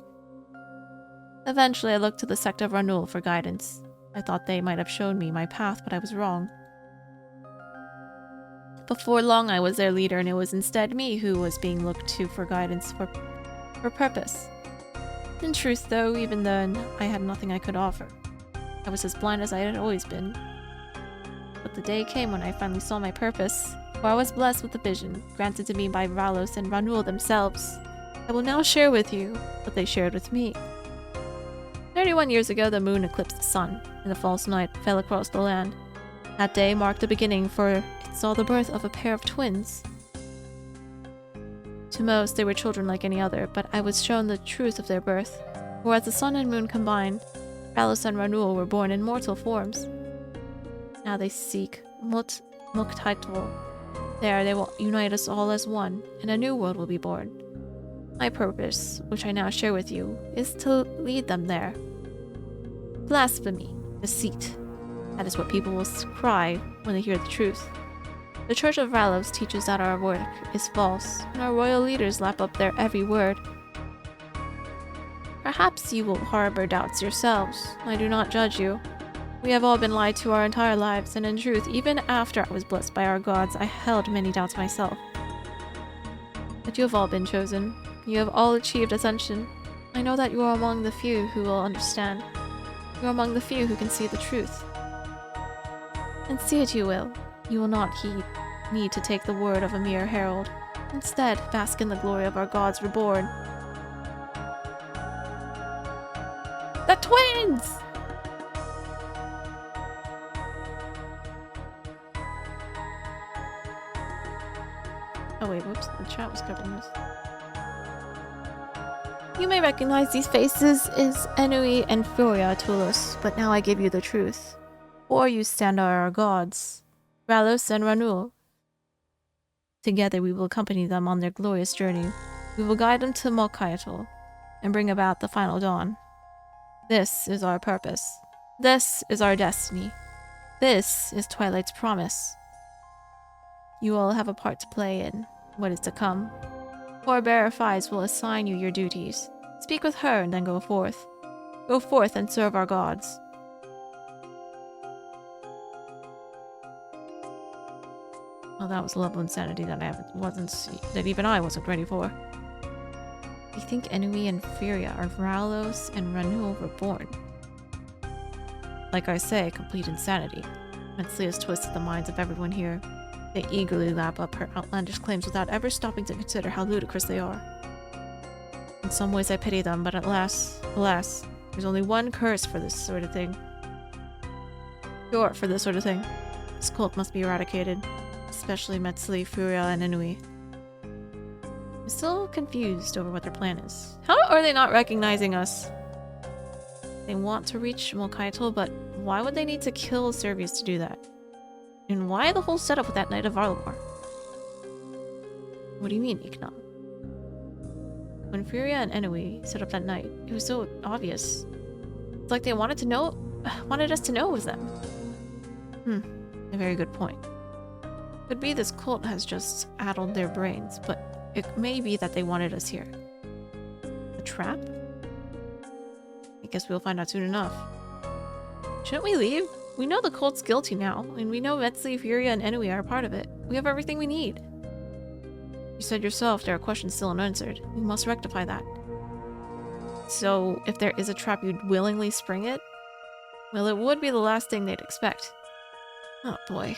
Eventually, I looked to the sect of Ranul for guidance. I thought they might have shown me my path, but I was wrong. Before long, I was their leader, and it was instead me who was being looked to for guidance for purpose. In truth, though, even then, I had nothing I could offer. I was as blind as I had always been. But the day came when I finally saw my purpose, for I was blessed with a vision, granted to me by Valos and Ranul themselves. I will now share with you what they shared with me. 31 years ago, the moon eclipsed the sun, and the false night fell across the land. That day marked the beginning, for it saw the birth of a pair of twins. To most, they were children like any other, but I was shown the truth of their birth, for as the sun and moon combined, Valos and Ranul were born in mortal forms. Now they seek Muktaitul. There, they will unite us all as one, and a new world will be born. My purpose, which I now share with you, is to lead them there. Blasphemy, deceit. That is what people will cry when they hear the truth. The Church of Ralos teaches that our work is false, and our royal leaders lap up their every word. Perhaps you will harbor doubts yourselves. I do not judge you. We have all been lied to our entire lives, and in truth, even after I was blessed by our gods, I held many doubts myself. But you have all been chosen. You have all achieved ascension. I know that you are among the few who will understand. You are among the few who can see the truth. And see it you will. You will not need to take the word of a mere herald. Instead, bask in the glory of our gods reborn. The twins! Oh wait, whoops, the chat was covering this. You may recognize these faces as Enui and Furia Tulus, but now I give you the truth. For you stand are our gods, Ralos and Ranul. Together we will accompany them on their glorious journey. We will guide them to Molkaitel and bring about the final dawn. This is our purpose. This is our destiny. This is Twilight's promise. You all have a part to play in what is to come. Forebearer Fides will assign you your duties. Speak with her and then go forth. Go forth and serve our gods. Well, that was a level of insanity that that even I wasn't ready for. You think Enui and Furia are Ralos and Ranul reborn? Like I say, complete insanity. Mentally has twisted the minds of everyone here. They eagerly lap up her outlandish claims without ever stopping to consider how ludicrous they are. In some ways I pity them, but alas, there's only one curse for this sort of thing. Cure for this sort of thing. This cult must be eradicated. Especially Metzli, Furia, and Enui. I'm still confused over what their plan is. How are they not recognizing us? They want to reach Molkaitel, but why would they need to kill Servius to do that? And why the whole setup with that Knight of Varlamore? What do you mean, Iknam? When Furia and Enui set up that night, it was so obvious. It's like they wanted us to know it was them. A very good point. Could be this cult has just addled their brains, but it may be that they wanted us here. A trap? I guess we'll find out soon enough. Shouldn't we leave? We know the cult's guilty now, and we know Metzli, Furia, and Enui are a part of it. We have everything we need. You said yourself there are questions still unanswered. We must rectify that. So, if there is a trap, you'd willingly spring it? Well, it would be the last thing they'd expect. Oh boy.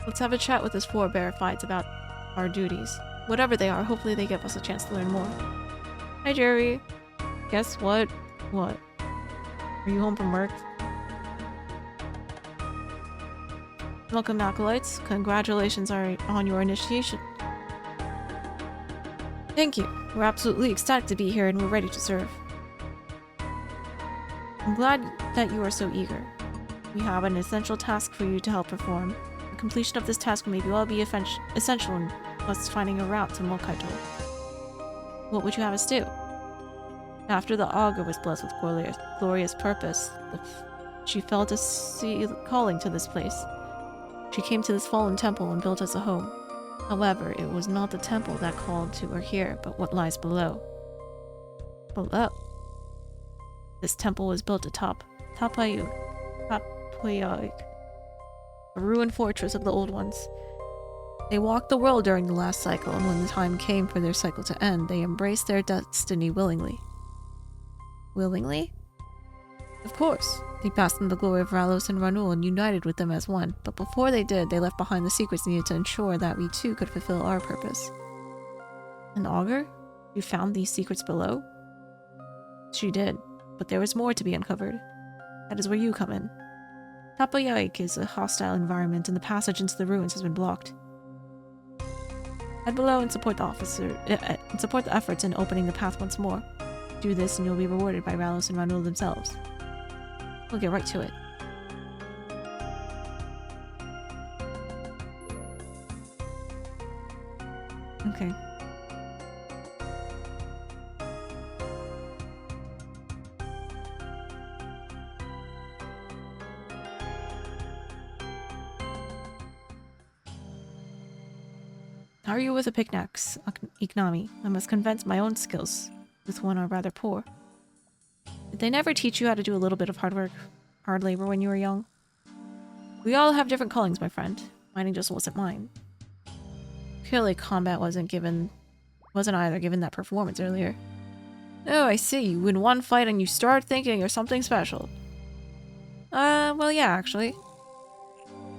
Let's have a chat with this forebear Fides about our duties. Whatever they are, hopefully they give us a chance to learn more. Hi, Jerry. Guess what? What? Are you home from work? Welcome, Acolytes. Congratulations on your initiation. Thank you. We're absolutely ecstatic to be here and we're ready to serve. I'm glad that you are so eager. We have an essential task for you to help perform. The completion of this task will maybe well be essential in us finding a route to Molkaitel. What would you have us do? After the augur was blessed with glorious purpose, she felt a calling to this place. She came to this fallen temple and built us a home. However, it was not the temple that called to her here, but what lies below. Below? This temple was built atop Tapayuk, a ruined fortress of the old ones. They walked the world during the last cycle, and when the time came for their cycle to end, they embraced their destiny willingly. Willingly? Of course. They passed in the glory of Ralos and Ranul and united with them as one, but before they did, they left behind the secrets needed to ensure that we too could fulfill our purpose. An augur? You found these secrets below? She did, but there was more to be uncovered. That is where you come in. Tapayaik is a hostile environment and the passage into the ruins has been blocked. Head below and support the efforts in opening the path once more. Do this and you'll be rewarded by Ralos and Ranul themselves. We'll get right to it. Okay. How are you with a pickaxe, Iknami? I must convince my own skills. With one are rather poor. Did they never teach you how to do a little bit of hard labor when you were young? We all have different callings, my friend. Mining just wasn't mine. Clearly combat wasn't either given that performance earlier. Oh, I see. You win one fight and you start thinking you're something special. Well yeah, actually.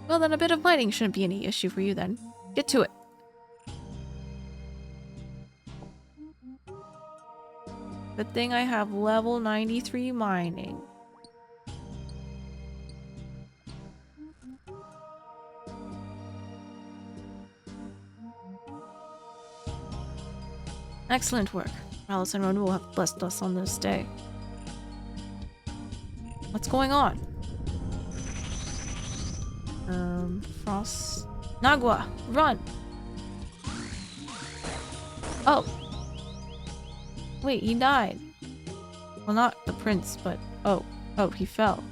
Well then a bit of mining shouldn't be any issue for you then. Get to it. Good thing I have level 93 mining. Excellent work. Alice and Ronu have blessed us on this day. What's going on? Frost... Nagua! Run! Oh! Wait, he died. Well, not the prince, but... Oh, he fell.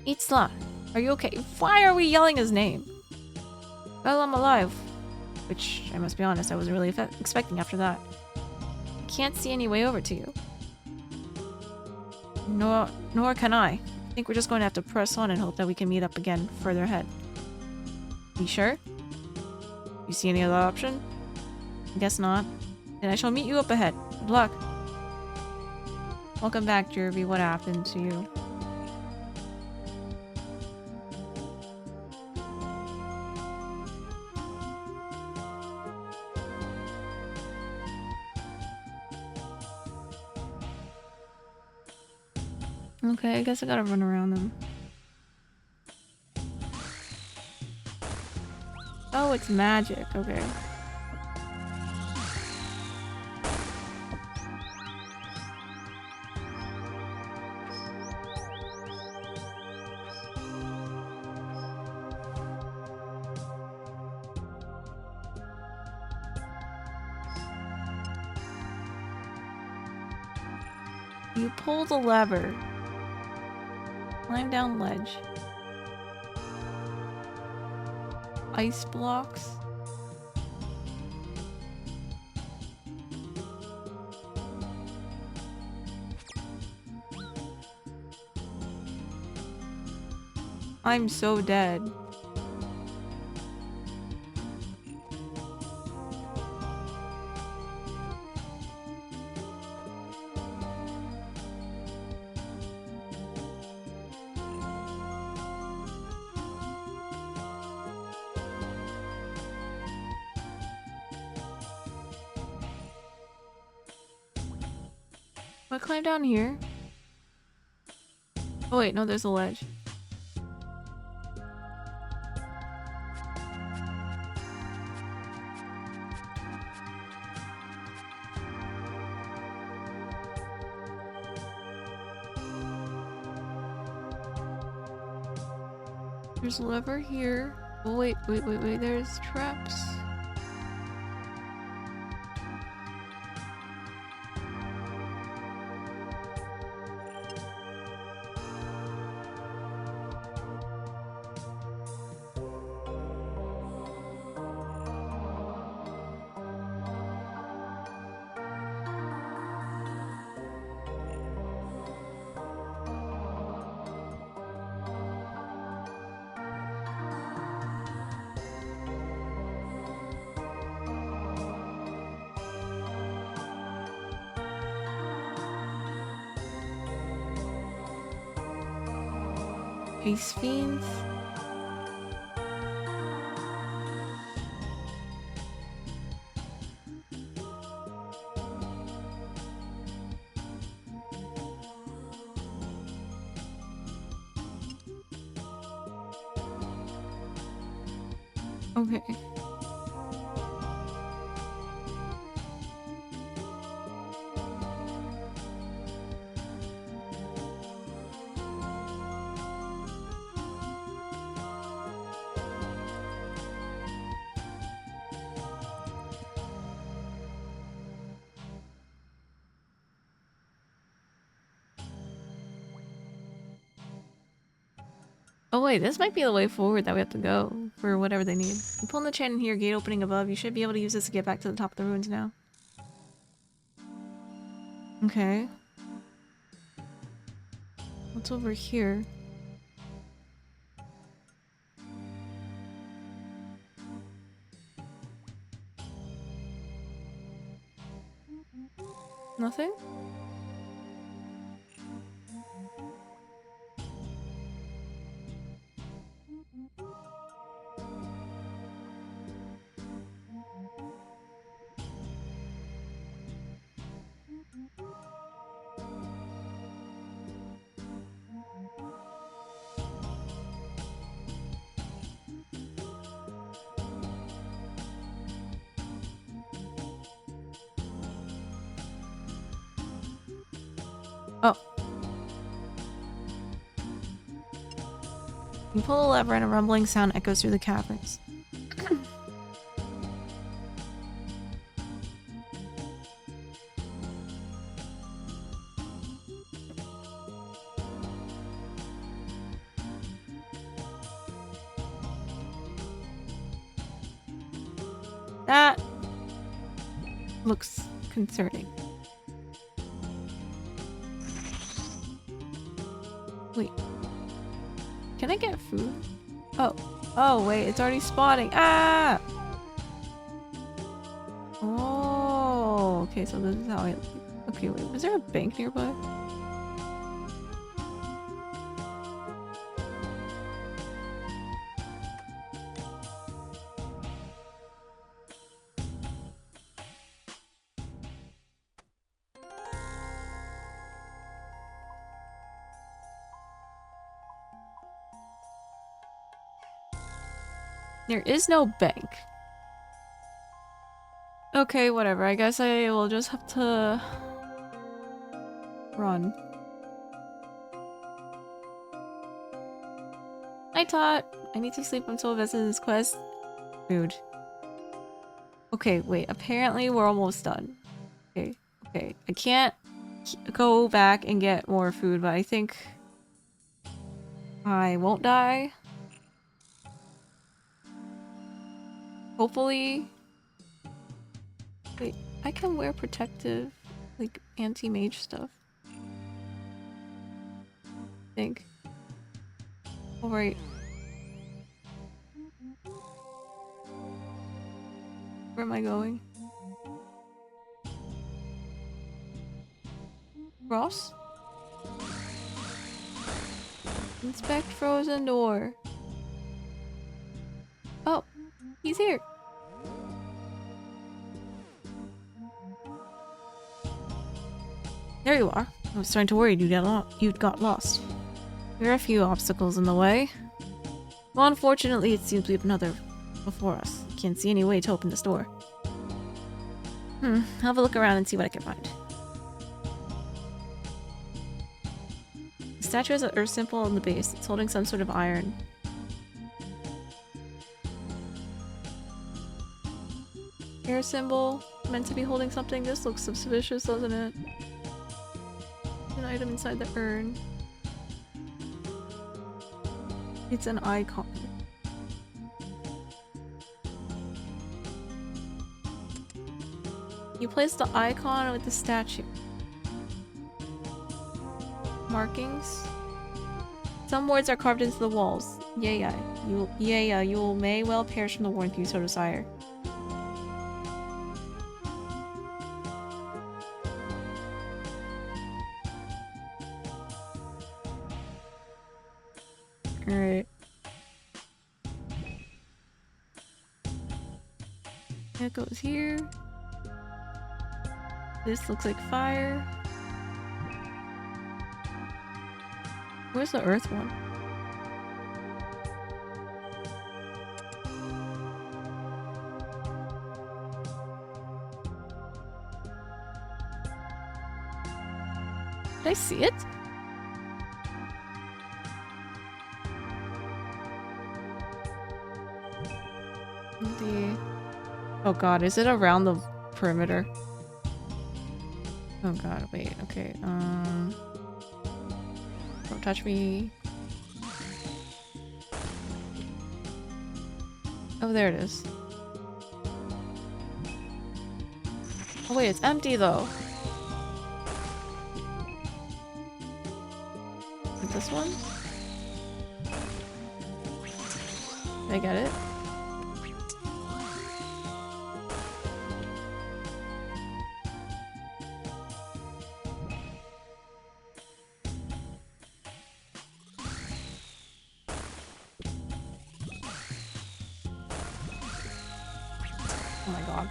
Itzla, are you okay? Why are we yelling his name? Well, I'm alive. Which, I must be honest, I wasn't really expecting after that. I can't see any way over to you. Nor can I. I think we're just going to have to press on and hope that we can meet up again further ahead. You sure? You see any other option? I guess not. Then I shall meet you up ahead. Good luck. Welcome back, Jervy. What happened to you? Okay, I guess I gotta run around them. Oh, it's magic. Okay. You pull the lever. Climb down ledge. Ice blocks. I'm so dead. Do I climb down here? Oh wait, no, there's a ledge. There's a lever here. Oh wait, there's traps. Ice fiends. Okay. Oh wait, this might be the way forward that we have to go. for whatever they need. I'm pulling the chain in here, gate opening above. You should be able to use this to get back to the top of the ruins now. Okay. What's over here? Nothing? Oh. You pull the lever and a rumbling sound echoes through the caverns. That looks concerning. Wait. Can I get food? Oh. Oh, wait. It's already spawning. Ah! Oh. Okay, so this is how I... Okay, wait. Was there a bank nearby? There is no bank. Okay, whatever. I guess I will just have to run. I thought I need to sleep until visiting this quest. Rude. Okay, wait. Apparently we're almost done. Okay, okay. I can't go back and get more food, but I think I won't die. Hopefully. Wait, I can wear protective, like, anti-mage stuff. I think. Alright. Where am I going? Ross? Inspect frozen door. Oh, he's here. There you are. I was starting to worry you'd got lost. There are a few obstacles in the way. Well, unfortunately, it seems we have another before us. Can't see any way to open this door. I'll have a look around and see what I can find. The statue has an earth symbol on the base. It's holding some sort of iron. Air symbol, meant to be holding something. This looks suspicious, doesn't it? An item inside the urn. It's an icon. You place the icon with the statue. Markings. Some words are carved into the walls. You may well perish from the warmth you so desire. Alright. That goes here. This looks like fire. Where's the earth one? Did I see it? Oh god, is it around the perimeter? Oh god, wait, okay, don't touch me. Oh, there it is. Oh wait, it's empty though. Like this one? Did I get it? Oh my god.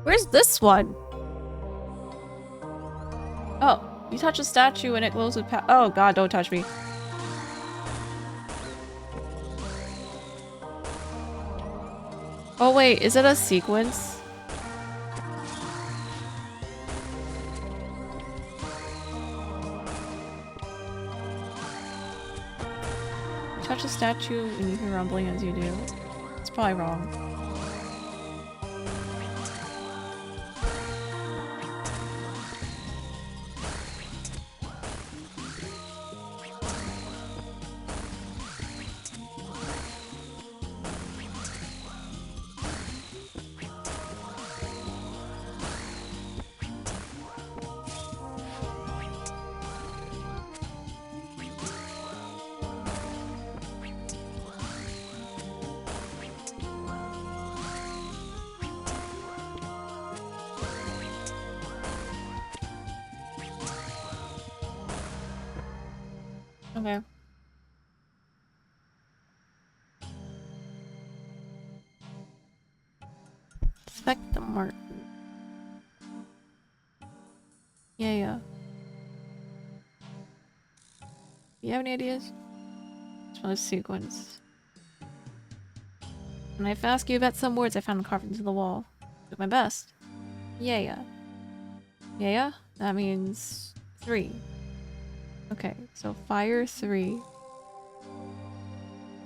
Where's this one? Oh, you touch a statue and it glows with power. Oh god, don't touch me. Oh wait, is it a sequence? Touch a statue and you hear rumbling as you do. It's probably wrong. Okay. Inspect the Martin. Yeah. You have any ideas? It's from a sequence. And if I ask you about some words I found carved into the wall, do my best. Yeah. That means 3. Okay, so fire 3.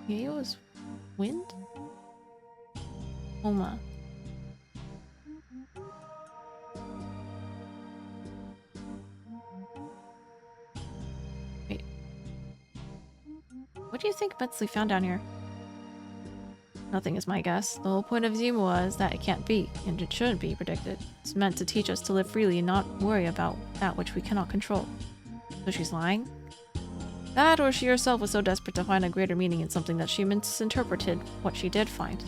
Yeah, was wind? Oma. Wait. What do you think Betsley found down here? Nothing is my guess. The whole point of Zima is that it can't be, and it shouldn't be predicted. It's meant to teach us to live freely and not worry about that which we cannot control. So she's lying? That, or she herself was so desperate to find a greater meaning in something that she misinterpreted what she did find.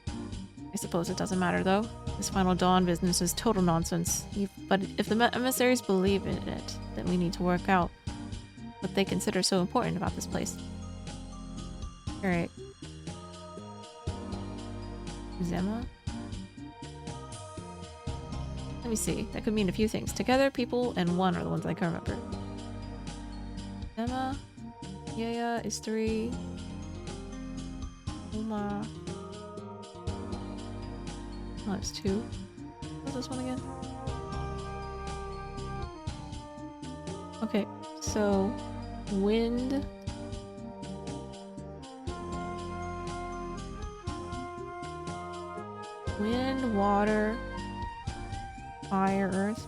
I suppose it doesn't matter, though. This Final Dawn business is total nonsense. But if the emissaries believe in it, then we need to work out what they consider so important about this place. Alright. Zema? Let me see. That could mean a few things. Together, people, and one are the ones I can remember. Zema? Yeah is 3. Uma. Oh, it's 2. What's this one again? Okay, so wind. Wind, water, fire, earth.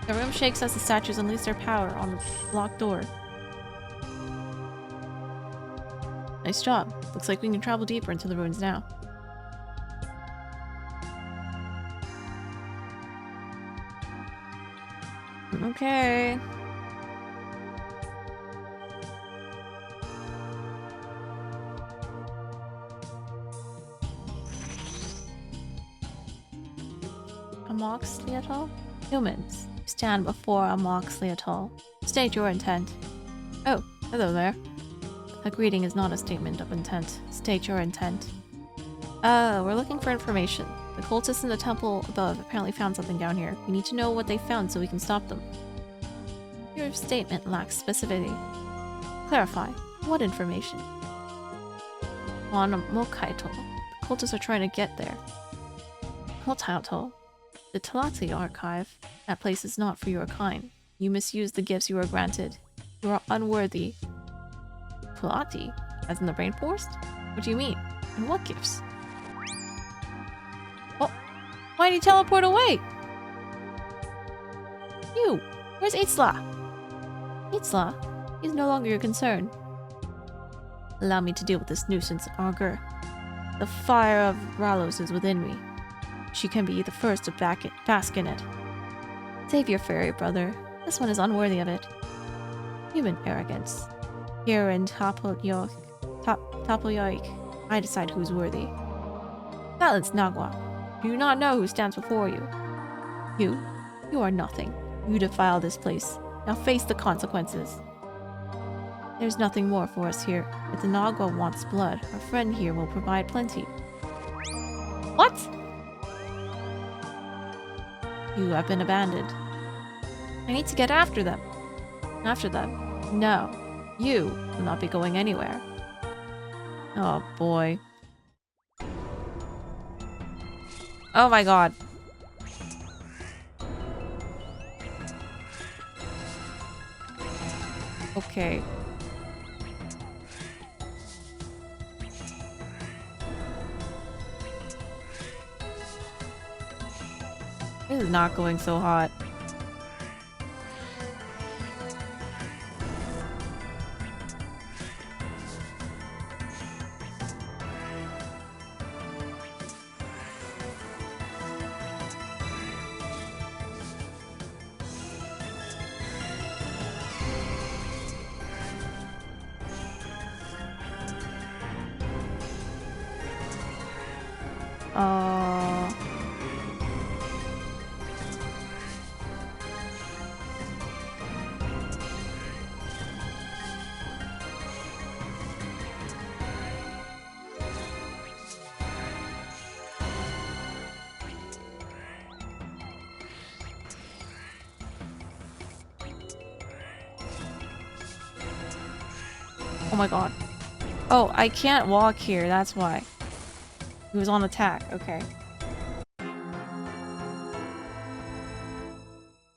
The room shakes as the statues unleash their power on the locked door. Nice job. Looks like we can travel deeper into the ruins now. Okay. A Moxley atoll? Humans, stand before a Moxley atoll. State your intent. Oh, hello there. A greeting is not a statement of intent. State your intent. We're looking for information. The cultists in the temple above apparently found something down here. We need to know what they found so we can stop them. Your statement lacks specificity. Clarify. What information? On Mokaito. The cultists are trying to get there. Mokaito. The Talati archive. That place is not for your kind. You misuse the gifts you are granted. You are unworthy. Talati? As in the rainforest? What do you mean? And what gifts? Oh! Why did he teleport away? You! Where's Itzla? Itzla? He's no longer your concern. Allow me to deal with this nuisance, Augur. The fire of Ralos is within me. She can be the first to bask in it. Save your fairy brother. This one is unworthy of it. Human arrogance. Here in Tapoyoik, I decide who's worthy. Silence, Nagua. Do you not know who stands before you? You are nothing. You defile this place. Now face the consequences. There's nothing more for us here. If the Nagua wants blood, our friend here will provide plenty. What? You have been abandoned. I need to get after them. After them? No. You will not be going anywhere. Oh boy. Oh my god. Okay. This is not going so hot. Oh my god. Oh, I can't walk here, that's why. He was on attack, okay.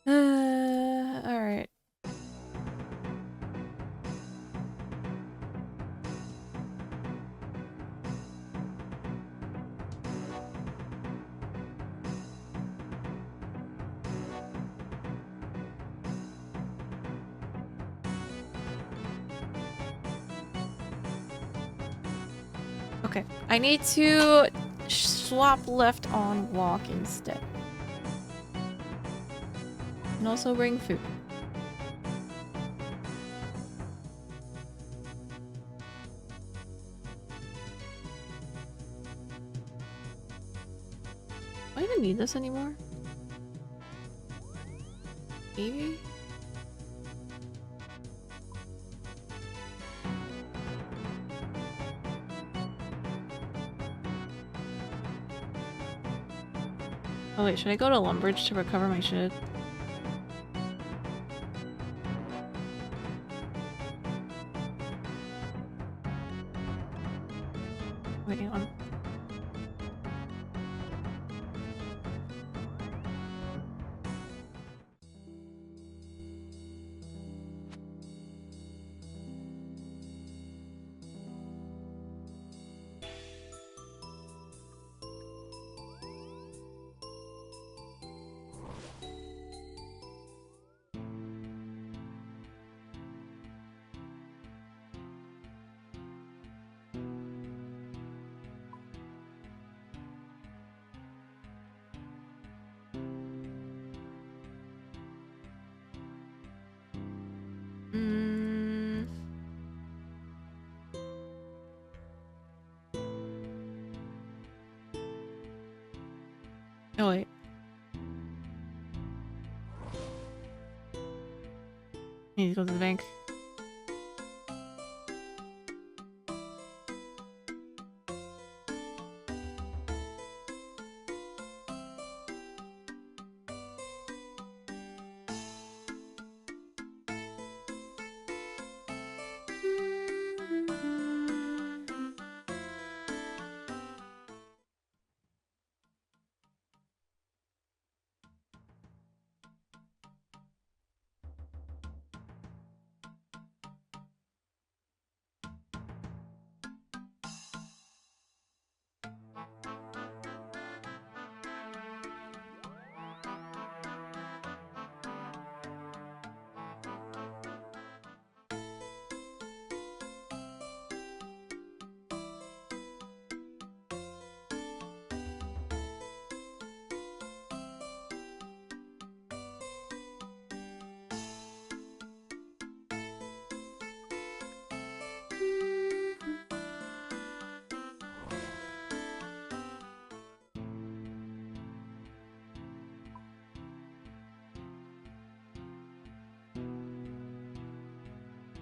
Alright. Okay, I need to swap left on walk instead. And also bring food. Do I even need this anymore? Maybe? Oh wait, should I go to Lumbridge to recover my shit? Wait, hang on. Oh wait. I need to go to the bank.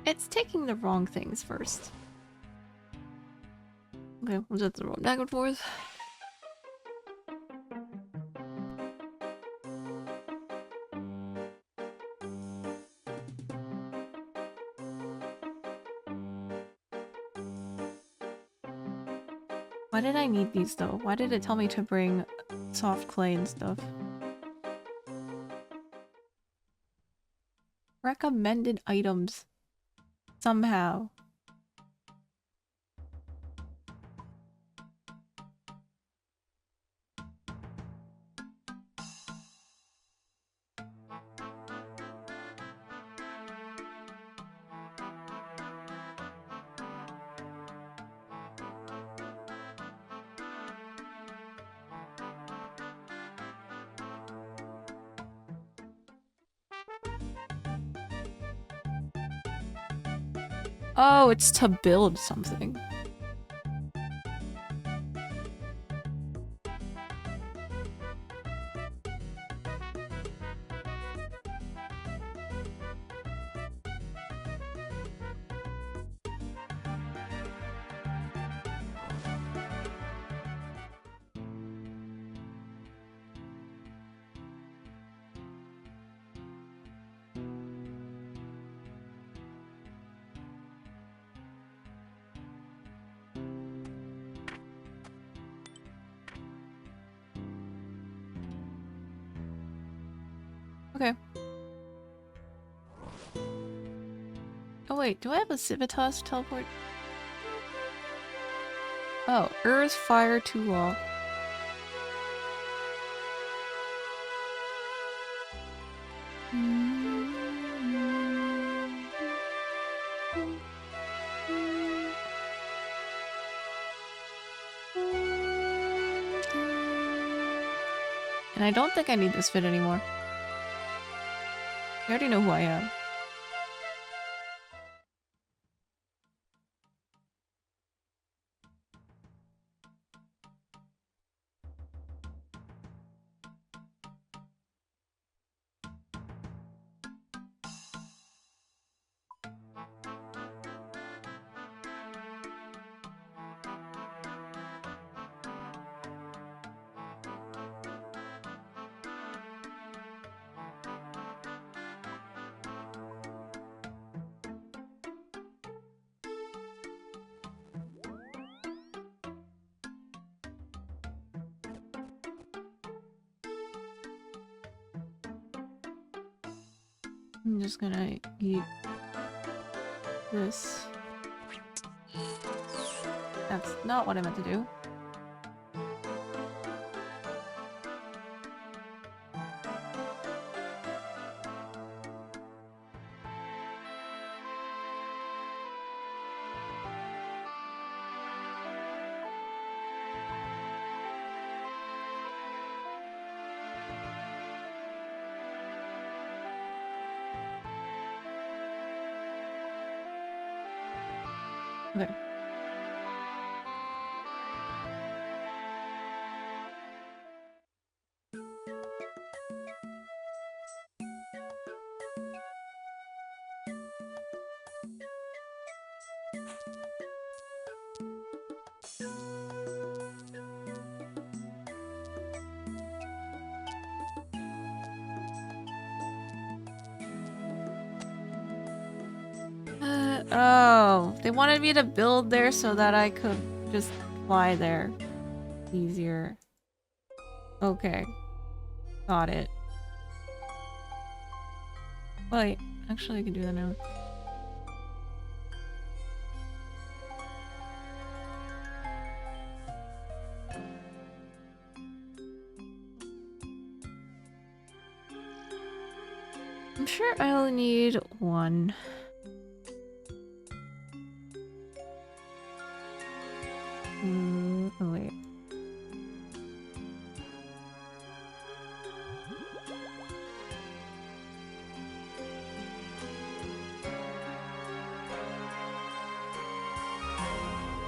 It's taking the wrong things first. Okay, we'll just roll back and forth. Why did I need these though? Why did it tell me to bring soft clay and stuff? Recommended items. Somehow. Oh, it's to build something. Okay. Oh wait, do I have a Civitas teleport? Oh, Earth, Fire, Tula. And I don't think I need this fit anymore. You already know who I am. I'm just gonna eat this. That's not what I meant to do. Okay. Oh, they wanted me to build there so that I could just fly there easier. Okay. Got it. Wait, actually I can do that now. I'm sure I'll need one. Oh wait.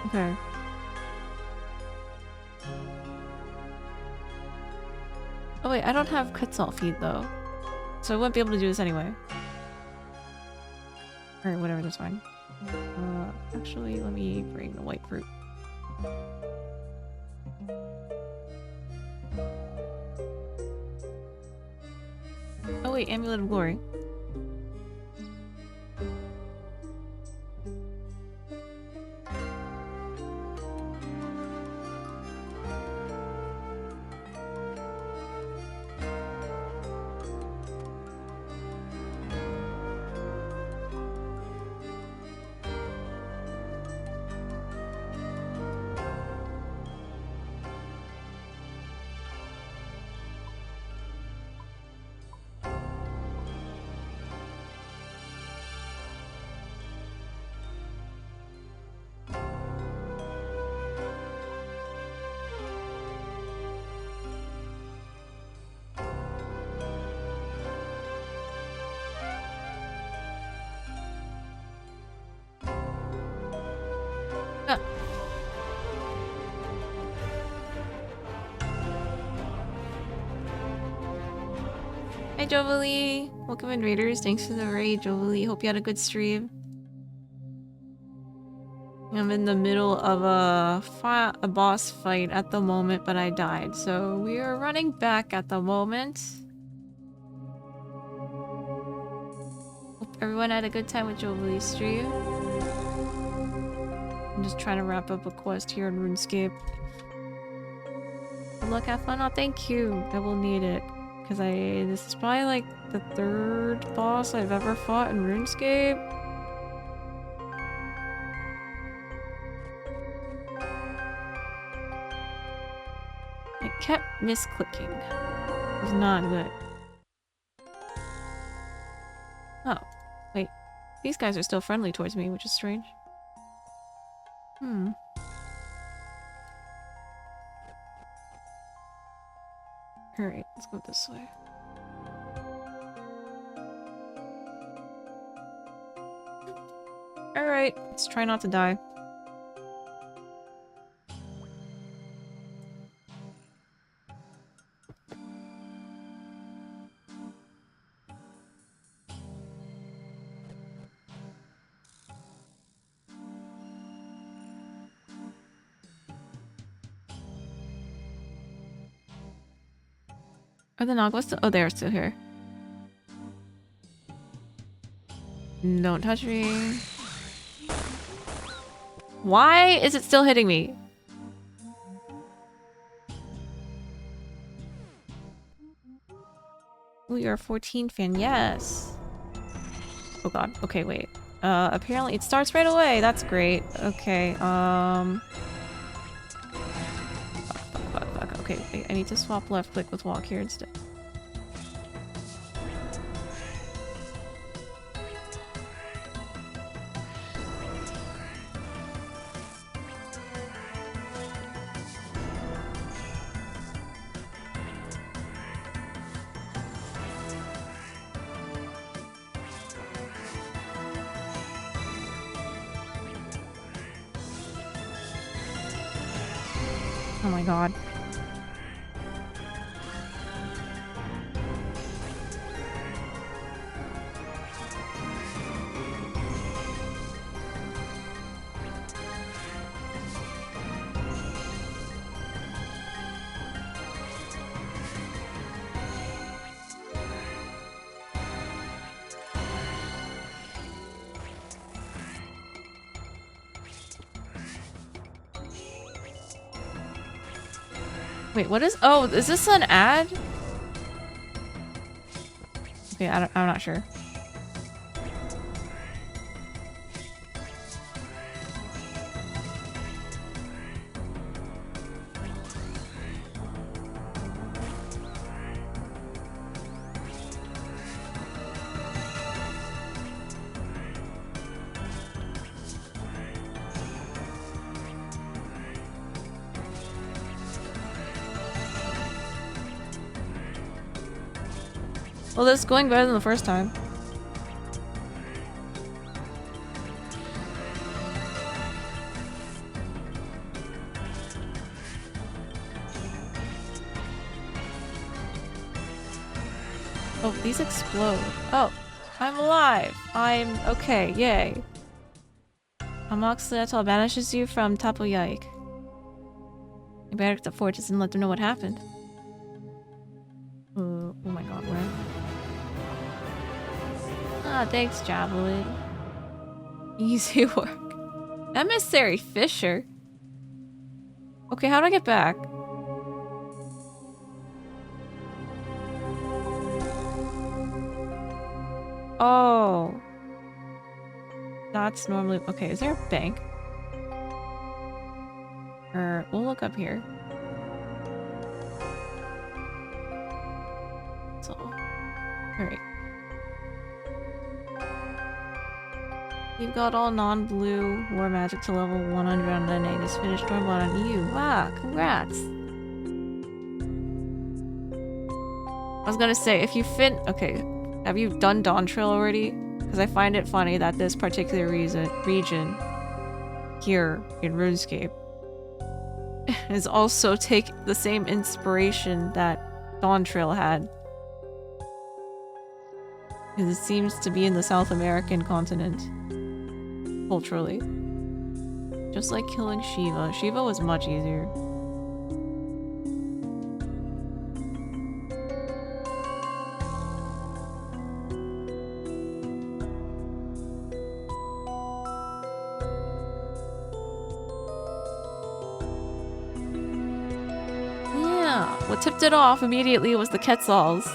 Okay. Oh wait, I don't have Quetzal feet though. So I wouldn't be able to do this anyway. Or whatever, that's fine. Actually, let me bring the white fruit. Oh wait, Amulet of Glory. Hi Jovalie! Welcome in Raiders, thanks for the raid Jovalie, hope you had a good stream. I'm in the middle of a boss fight at the moment, but I died, so we are running back at the moment. Hope everyone had a good time with Jovalie's stream. I'm just trying to wrap up a quest here in RuneScape. Good luck, have fun. Oh, thank you. I will need it. Because this is probably like the 3rd boss I've ever fought in RuneScape. I kept misclicking. It was not good. Oh, wait. These guys are still friendly towards me, which is strange. Alright, let's go this way. Alright, let's try not to die. Are the Nagwas still? Oh, they're still here. Don't touch me. Why is it still hitting me? Oh, you're a 14 fan. Yes. Oh god. Okay, wait. Apparently it starts right away. That's great. Okay, fuck. Okay, wait, I need to swap left click with walk here instead. Oh my god. Wait, what is- oh, is this an ad? Okay, I'm not sure. Well, this is going better than the first time. Oh, these explode. Oh. I'm alive! I'm okay, yay. Amoxicillin banishes you from Tapo Yike. You better get the fortress and let them know what happened. Oh my god, where? Ah, thanks, Javelin. Easy work. Emissary Fisher? Okay, how do I get back? Oh. That's normally... Okay, is there a bank? Or we'll look up here. So, alright. You've got all non-blue war magic to level 100 on the name. Just finished Stormblood on you. Wow, congrats. I was gonna say, if you fit... Okay, have you done Dawn Trail already? Because I find it funny that this particular region here in RuneScape is also take the same inspiration that Dawn Trail had. Because it seems to be in the South American continent. Culturally. Just like killing Shiva. Shiva was much easier. Yeah, what tipped it off immediately was the Quetzals.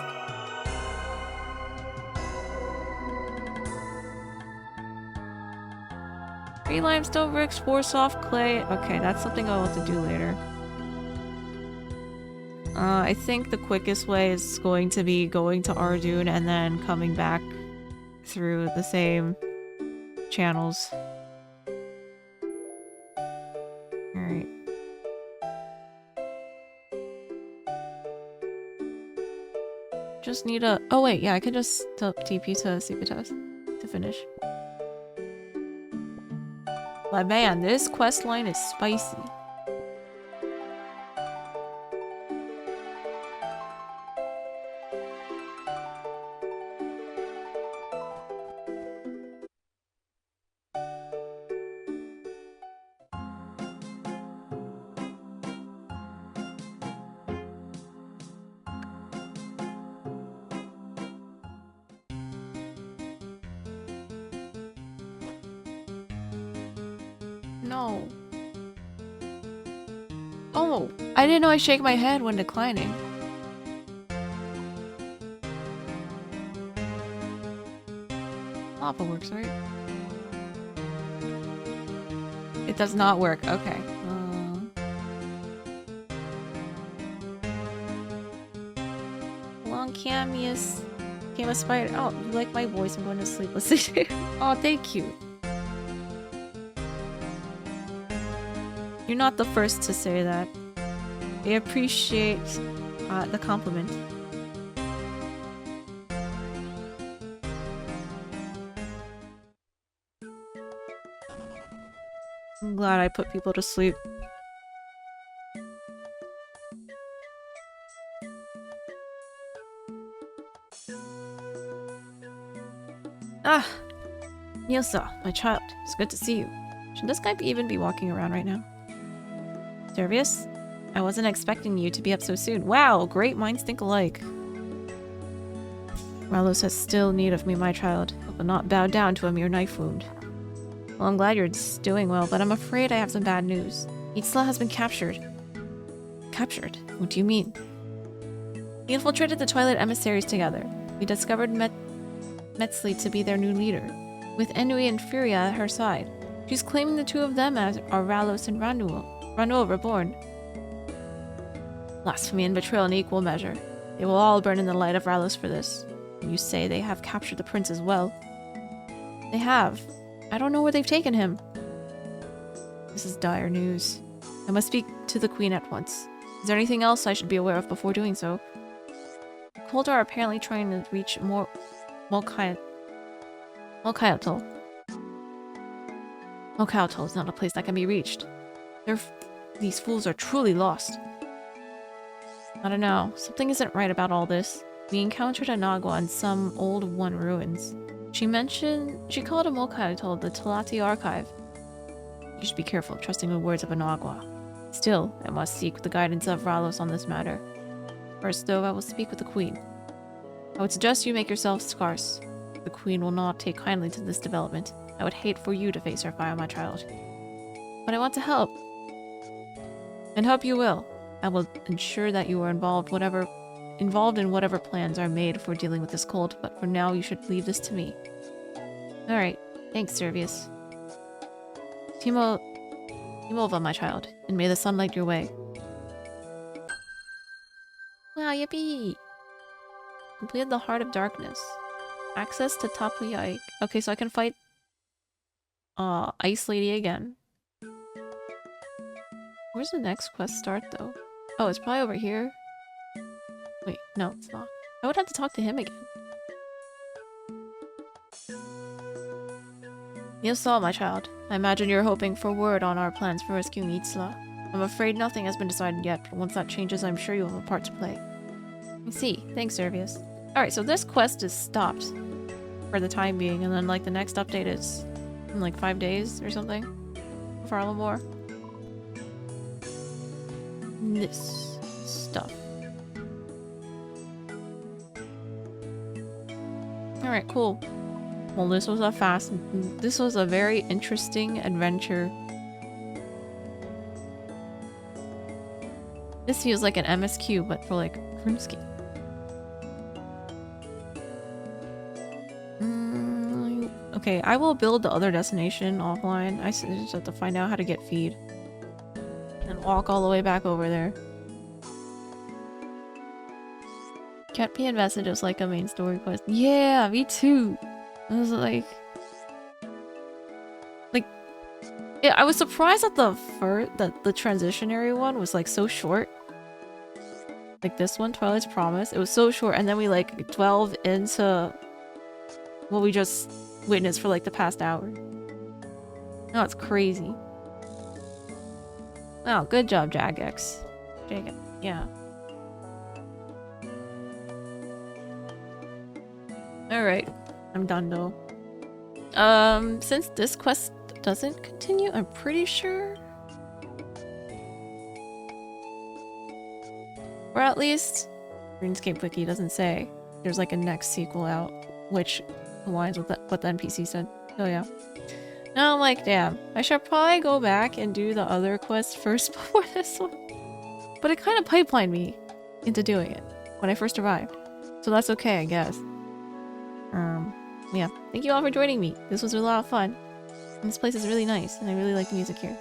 Three limestone bricks, 4 soft clay. Okay, that's something I'll have to do later. I think the quickest way is going to be going to Ardoon and then coming back through the same channels. Alright. Just need a... Oh wait, yeah, I could just TP to Civitas to finish. But man, this quest line is spicy. No. Oh, I didn't know I shake my head when declining. Lava works, right? It does not work. Okay. Long Camus came a spider. Oh, you like my voice? I'm going to sleep listening. Oh, thank you. You're not the first to say that. I appreciate the compliment. I'm glad I put people to sleep. Ah! Nilsa, my child. It's good to see you. Should this guy even be walking around right now? Servius? I wasn't expecting you to be up so soon. Wow, great minds think alike. Ralos has still need of me, my child. I will not bow down to a mere knife wound. Well, I'm glad you're doing well, but I'm afraid I have some bad news. Itzla has been captured. Captured? What do you mean? We infiltrated the Twilight emissaries together. We discovered Metzli to be their new leader, with Enui and Furia at her side. She's claiming the two of them as are Ralos and Ranuel reborn. Blasphemy and betrayal in equal measure. They will all burn in the light of Ralos for this. And you say they have captured the prince as well. They have. I don't know where they've taken him. This is dire news. I must speak to the queen at once. Is there anything else I should be aware of before doing so? The Cold are apparently trying to reach Molkayatl. Molkayatl is not a place that can be reached. These fools are truly lost. I don't know. Something isn't right about all this. We encountered a Nagua in some old one ruins. She called a Mokai told the Talati archive. You should be careful trusting the words of an Agua. Still, I must seek the guidance of Ralos on this matter. First, though, I will speak with the Queen. I would suggest you make yourself scarce. The Queen will not take kindly to this development. I would hate for you to face her fire, my child. But I want to help. And hope you will. I will ensure that you are involved in whatever plans are made for dealing with this cult, but for now you should leave this to me. Alright. Thanks, Servius. Timova, my child, and may the sun light your way. Wow, yippee! Completed the Heart of Darkness. Access to Tapuya. Okay, so I can fight Ice Lady again. Where's the next quest start, though? Oh, it's probably over here. Wait, no, it's not. I would have to talk to him again. Yes, so, my child. I imagine you're hoping for word on our plans for rescuing Itzla. I'm afraid nothing has been decided yet, but once that changes, I'm sure you'll have a part to play. I see. Thanks, Servius. Alright, so this quest is stopped for the time being, and then, like, the next update is in, like, 5 days or something. For Varlamore. This stuff. Alright, cool. Well, this was a very interesting adventure. This feels like an MSQ, but for like Runescape. Okay, I will build the other destination offline. I just have to find out how to get feed. And walk all the way back over there. Can't be invested just like a main story quest. Yeah, me too! I was like... Yeah, I was surprised that the transitionary one was like so short. Like this one, Twilight's Promise. It was so short, and then we like delve into what we just witnessed for like the past hour. No, it's crazy. Wow, good job, Jagex. Yeah. Alright. I'm done though. Since this quest doesn't continue, I'm pretty sure. Or at least RuneScape Wiki doesn't say there's like a next sequel out, which aligns with what the NPC said. So yeah. Now I'm like, damn, I should probably go back and do the other quest first before this one. But it kind of pipelined me into doing it when I first arrived. So that's okay, I guess. Yeah, thank you all for joining me. This was a lot of fun. And this place is really nice, and I really like the music here.